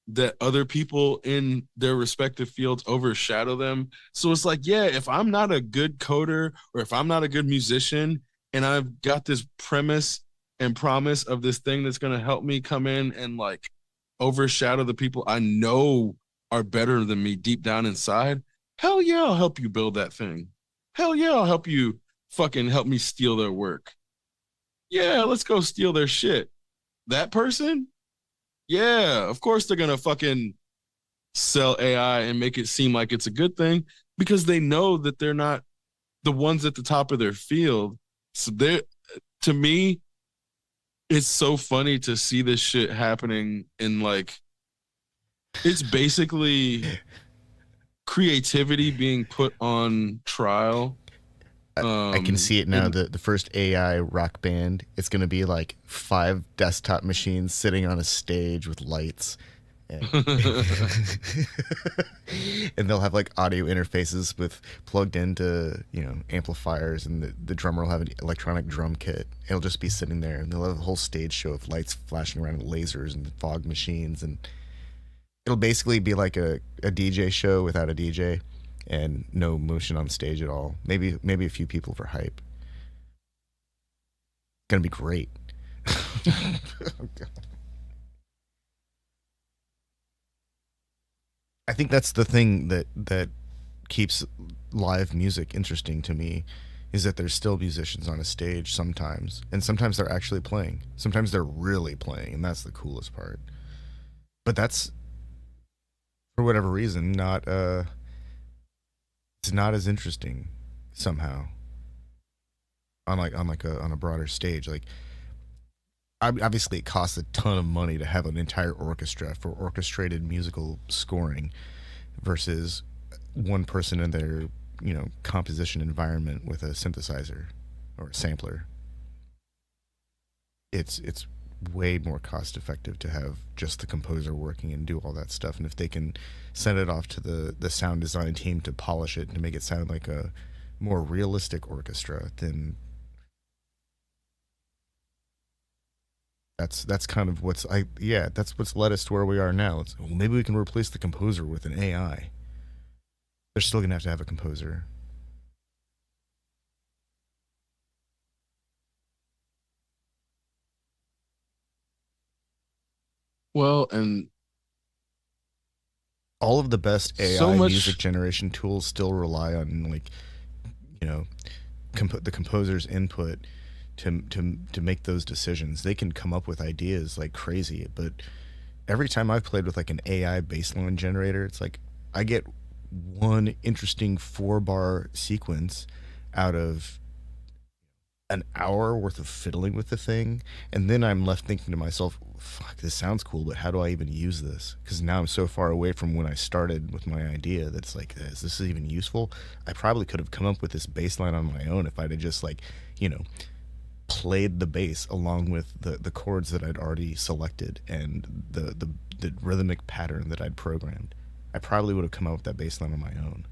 that other people in their respective fields overshadow them. So it's like, yeah, if I'm not a good coder or if I'm not a good musician and I've got this premise and promise of this thing that's going to help me come in and like overshadow the people I know are better than me deep down inside, hell yeah, I'll help you build that thing. Hell yeah, I'll help you fucking help me steal their work. Yeah, let's go steal their shit. That person? Yeah, of course they're gonna fucking sell AI and make it seem like it's a good thing because they know that they're not the ones at the top of their field. So to me, it's so funny to see this shit happening in like, it's basically creativity being put on trial. I can see it now. The first AI rock band, it's going to be like 5 desktop machines sitting on a stage with lights. And, and they'll have like audio interfaces with plugged into, amplifiers, and the drummer will have an electronic drum kit. It'll just be sitting there, and they'll have a whole stage show of lights flashing around, and lasers and fog machines, and it'll basically be like a DJ show without a DJ and no motion on stage at all. Maybe a few people for hype. Gonna be great. Oh, God. I think that's the thing that keeps live music interesting to me, is that there's still musicians on a stage sometimes, and sometimes they're actually playing. Sometimes they're really playing, and that's the coolest part. But that's, for whatever reason, it's not as interesting somehow on a broader stage. Like obviously it costs a ton of money to have an entire orchestra for orchestrated musical scoring versus one person in their composition environment with a synthesizer or a sampler. It's way more cost effective to have just the composer working and do all that stuff. And if they can send it off to the sound design team to polish it and to make it sound like a more realistic orchestra, then that's kind of that's what's led us to where we are now. It's, well, maybe we can replace the composer with an AI. They're still gonna have a composer. Well, and All of the best so AI music much. generation tools still rely on like you know the composer's input to make those decisions. They can come up with ideas like crazy, but every time I've played with like an AI baseline generator, it's like I get one interesting 4 bar sequence out of an hour worth of fiddling with the thing, and then I'm left thinking to myself, fuck, this sounds cool, but how do I even use this? Because now I'm so far away from when I started with my idea that it's like, is this even useful? I probably could have come up with this bass line on my own if I'd have just like, you know, played the bass along with the chords that I'd already selected and the rhythmic pattern that I'd programmed. I probably would have come up with that bass line on my own.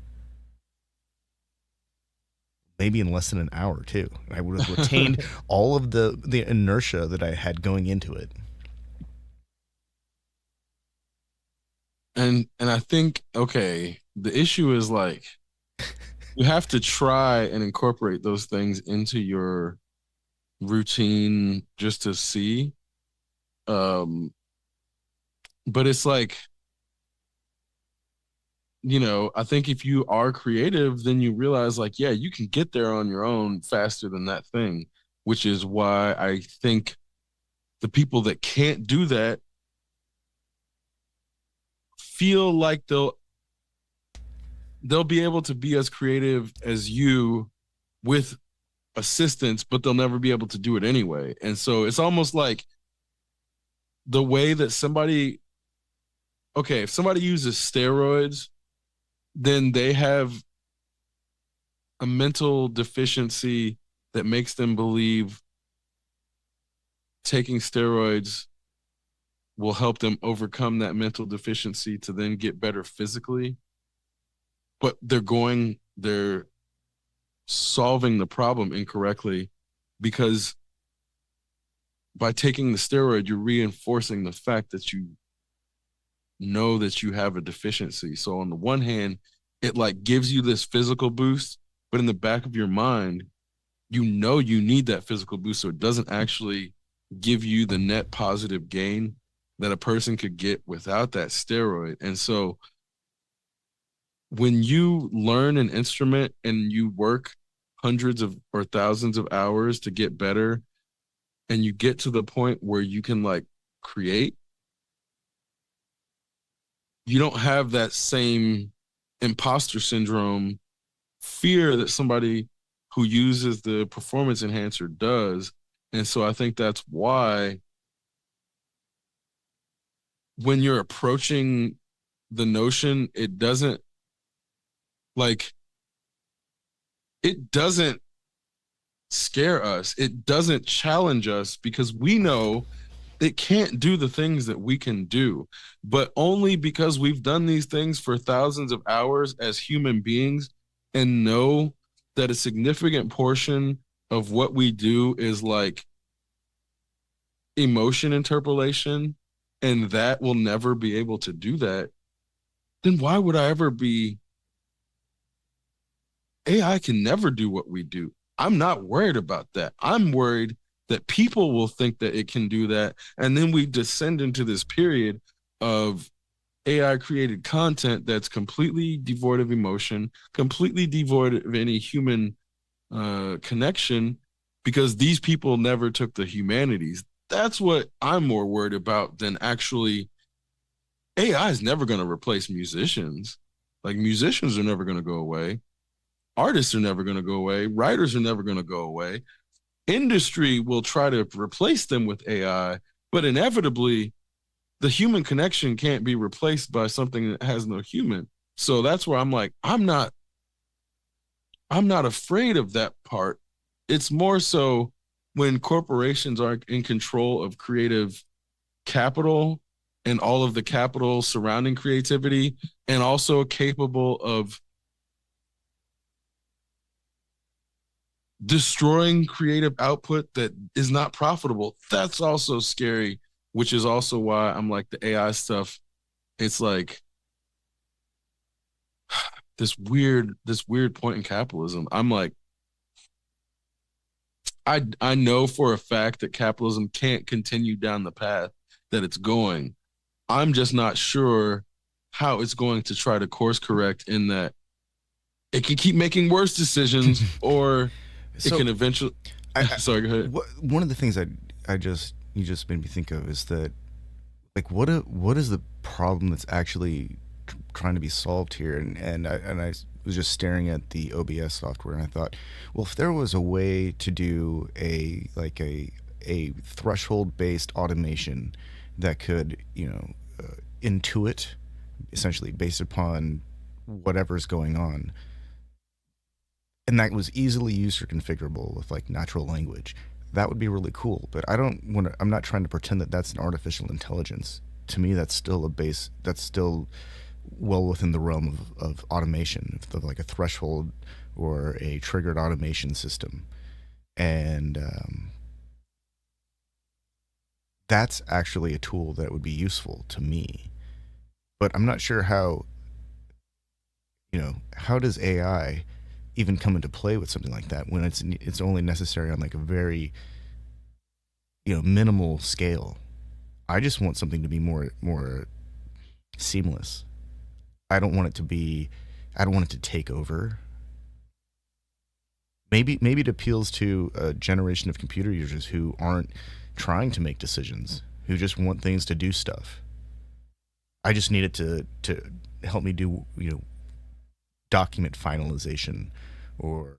Maybe in less than an hour too. I would have retained all of the inertia that I had going into it. And I think, okay, the issue is like you have to try and incorporate those things into your routine just to see. Um, but it's like, I think if you are creative, then you realize like, yeah, you can get there on your own faster than that thing, which is why I think the people that can't do that feel like they'll be able to be as creative as you with assistance, but they'll never be able to do it anyway. And so it's almost like the way that if somebody uses steroids, then they have a mental deficiency that makes them believe taking steroids will help them overcome that mental deficiency to then get better physically. But they're solving the problem incorrectly, because by taking the steroid, you're reinforcing the fact that you know that you have a deficiency. So on the one hand, it like gives you this physical boost, but in the back of your mind, you know you need that physical boost, so it doesn't actually give you the net positive gain that a person could get without that steroid. And so when you learn an instrument and you work hundreds of or thousands of hours to get better, and you get to the point where you can like create, you don't have that same imposter syndrome fear that somebody who uses the performance enhancer does. And so I think that's why when you're approaching the notion, it doesn't scare us. It doesn't challenge us because we know it can't do the things that we can do, but only because we've done these things for thousands of hours as human beings and know that a significant portion of what we do is like emotion interpolation, and that will never be able to do that. Then why would I ever be? AI can never do what we do. I'm not worried about that. I'm worried that people will think that it can do that. And then we descend into this period of AI created content that's completely devoid of emotion, completely devoid of any human connection, because these people never took the humanities. That's what I'm more worried about than actually AI is never going to replace musicians. Like musicians are never going to go away. Artists are never going to go away. Writers are never going to go away. industry will try to replace them with AI, but inevitably the human connection can't be replaced by something that has no human. So that's where I'm like, I'm not afraid of that part. It's more so when corporations are in control of creative capital and all of the capital surrounding creativity, and also capable of destroying creative output that is not profitable. That's also scary, which is also why I'm like the AI stuff. It's like this weird point in capitalism. I'm like, I know for a fact that capitalism can't continue down the path that it's going. I'm just not sure how it's going to try to course correct, in that it can keep making worse decisions, or it So can eventually. I Sorry, go ahead. one of the things I just you just made me think of is that like what is the problem that's actually trying to be solved here? And I was just staring at the OBS software and I thought, well, if there was a way to do a threshold based automation that could intuit essentially based upon whatever's going on, and that was easily user configurable with like natural language, that would be really cool. But I don't want to, I'm not trying to pretend that that's an artificial intelligence. To me, that's still a base, that's still well within the realm of automation, of like a threshold or a triggered automation system. And that's actually a tool that would be useful to me. But I'm not sure how, how does AI even come into play with something like that when it's only necessary on like a very minimal scale. I just want something to be more seamless. I don't want it to be. I don't want it to take over. Maybe it appeals to a generation of computer users who aren't trying to make decisions, who just want things to do stuff. I just need it to help me do document finalization or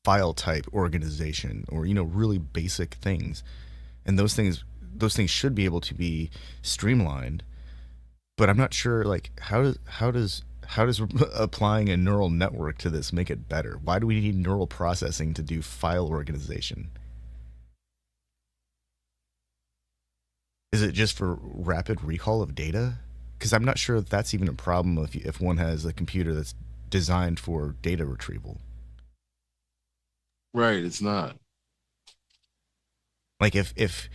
file type organization or really basic things. And those things should be able to be streamlined. But I'm not sure like how does applying a neural network to this make it better? Why do we need neural processing to do file organization? Is it just for rapid recall of data? Because I'm not sure if that's even a problem if one has a computer that's designed for data retrieval. Right, it's not. Like if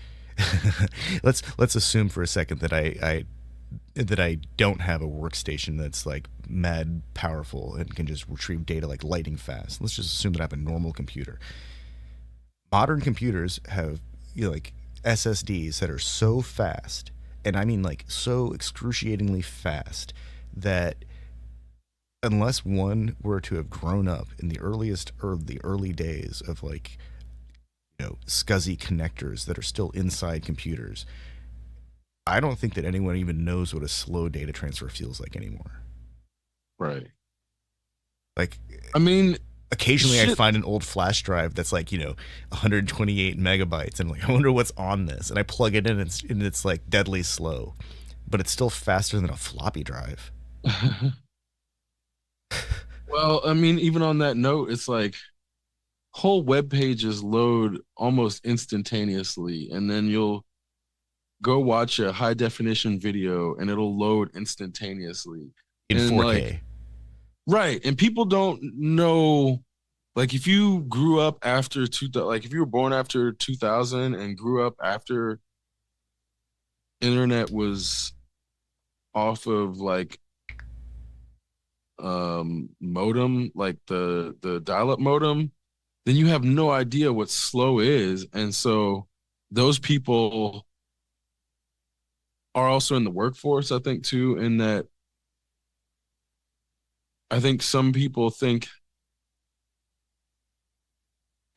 let's assume for a second that I don't have a workstation that's like mad powerful and can just retrieve data like lightning fast. Let's just assume that I have a normal computer. Modern computers have like SSDs that are so fast, and I mean like so excruciatingly fast, that unless one were to have grown up in the early days of like SCSI connectors that are still inside computers, I don't think that anyone even knows what a slow data transfer feels like anymore. Right. Like I mean, occasionally I shit. find an old flash drive that's like 128 megabytes, and I'm like, I wonder what's on this, and I plug it in, and it's like deadly slow, but it's still faster than a floppy drive. Well, I mean, even on that note, it's like whole web pages load almost instantaneously, and then you'll go watch a high definition video and it'll load instantaneously. In And like, 4K. right, and people don't know, like if you grew up after like if you were born after 2000 and grew up after internet was off of like modem, like the dial-up modem, then you have no idea what slow is. And so those people are also in the workforce, I think, too, in that I think some people think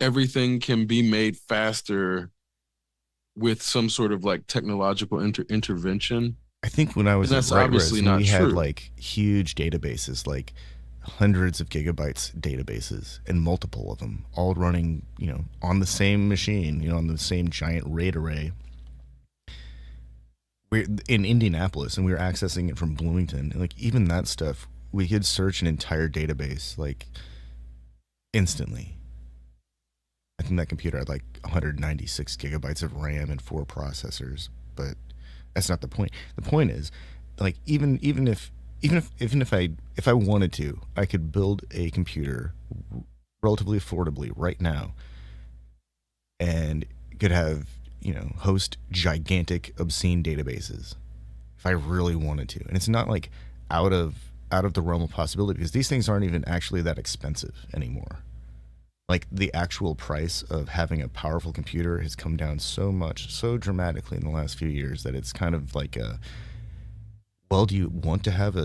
everything can be made faster with some sort of like technological intervention. I think when I And was at that's obviously Rightres and not we had true. like huge databases, like hundreds of gigabytes databases and multiple of them all running, on the same machine, on the same giant RAID array. We're in Indianapolis and we were accessing it from Bloomington. And like even that stuff, we could search an entire database like instantly. I think that computer had like 196 gigabytes of RAM and 4 processors, but that's not the point. The point is, like if I wanted to, I could build a computer relatively affordably right now, and could have host gigantic, obscene databases if I really wanted to. And it's not like out of the realm of possibility because these things aren't even actually that expensive anymore. Like the actual price of having a powerful computer has come down so much, so dramatically in the last few years that it's kind of like well, do you want to have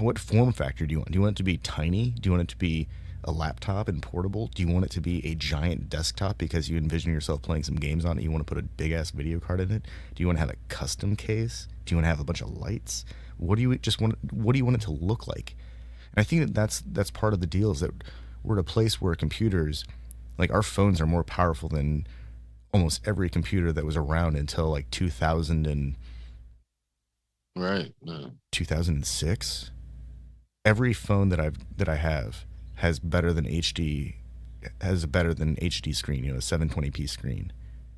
what form factor do you want? Do you want it to be tiny? Do you want it to be a laptop and portable? Do you want it to be a giant desktop because you envision yourself playing some games on it? You want to put a big ass video card in it? Do you want to have a custom case? Do you want to have a bunch of lights? What do you want it to look like? And I think that's part of the deal is that we're at a place where computers, like our phones, are more powerful than almost every computer that was around until like 2000 and right. No. 2006. Every phone that I have has a better than HD screen, a 720p screen.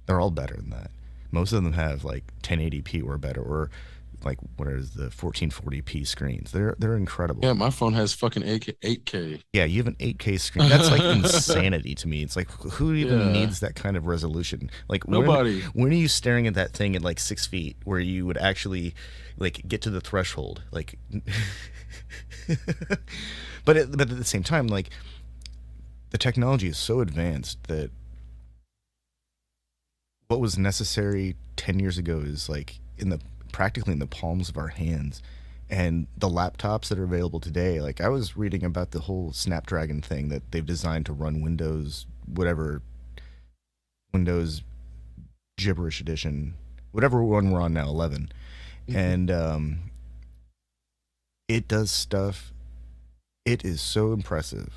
They're all better than that. Most of them have like 1080p or better, or like what is the 1440p screens. They're incredible. Yeah, my phone has fucking 8K. Yeah, you have an 8K screen. That's like insanity to me. It's like who even needs that kind of resolution? Like nobody. When are you staring at that thing at like 6 feet where you would actually like get to the threshold? Like, but at the same time, like the technology is so advanced that what was necessary 10 years ago is like practically in the palms of our hands. And the laptops that are available today, like I was reading about the whole Snapdragon thing that they've designed to run Windows gibberish edition, whatever one we're on now, 11. Mm-hmm. And it does stuff. It is so impressive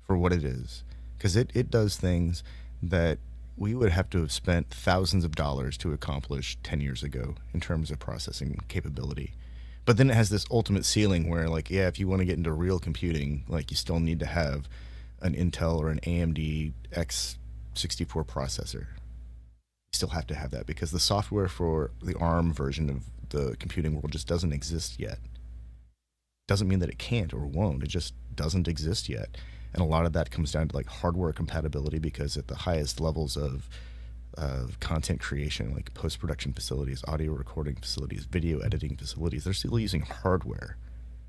for what it is, because it does things that we would have to have spent thousands of dollars to accomplish 10 years ago in terms of processing capability. But then it has this ultimate ceiling where, like, yeah, if you want to get into real computing, like, you still need to have an Intel or an AMD X64 processor. You still have to have that because the software for the ARM version of the computing world just doesn't exist yet. Doesn't mean that it can't or won't. It just doesn't exist yet. And a lot of that comes down to like hardware compatibility, because at the highest levels of content creation, like post-production facilities, audio recording facilities, video editing facilities, they're still using hardware,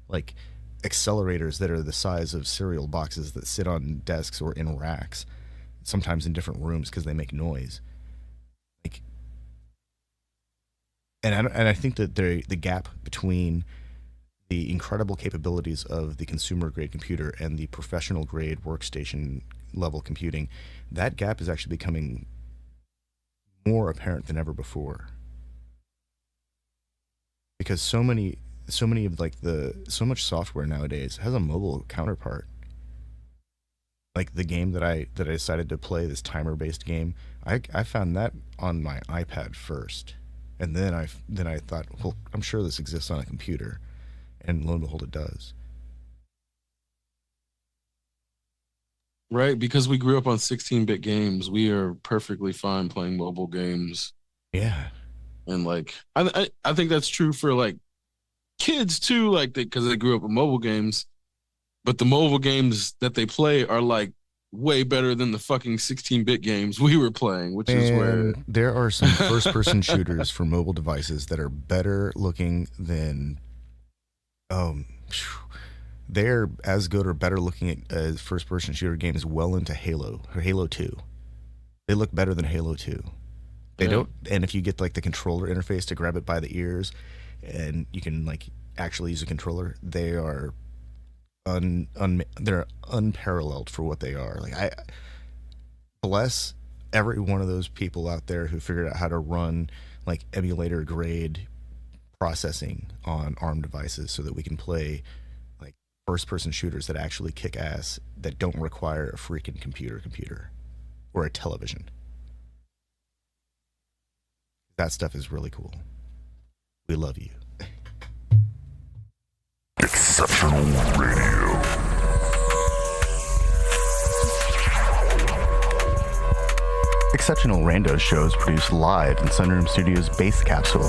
like accelerators that are the size of cereal boxes that sit on desks or in racks, sometimes in different rooms because they make noise. Like, and I think that the gap between the incredible capabilities of the consumer grade computer and the professional grade workstation level computing, that gap is actually becoming more apparent than ever before. Because so many of like so much software nowadays has a mobile counterpart. Like the game that I decided to play, this timer based game, I found that on my iPad first. And then I thought, well, I'm sure this exists on a computer. And lo and behold, it does. Right, because we grew up on 16-bit games, we are perfectly fine playing mobile games. Yeah, and like I think that's true for like kids too, like because they grew up with mobile games, but the mobile games that they play are like way better than the fucking 16-bit games we were playing, which is where there are some first-person shooters for mobile devices that are better looking than. They're as good or better looking at first-person shooter games well into Halo or Halo 2. They look better than Halo 2. They don't, and if you get like the controller interface to grab it by the ears, and you can like actually use a controller, they are they're unparalleled for what they are. Like I bless every one of those people out there who figured out how to run like emulator grade processing on ARM devices so that we can play like first-person shooters that actually kick ass that don't require a freaking computer or a television. That stuff is really cool. We love you. Exceptional Radio. Exceptional Randos shows produced live in Sunroom Studios' Base Capsule.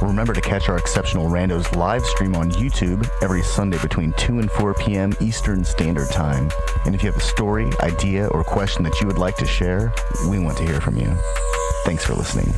Remember to catch our Exceptional Randos live stream on YouTube every Sunday between 2 and 4 p.m. Eastern Standard Time. And if you have a story, idea, or question that you would like to share, we want to hear from you. Thanks for listening.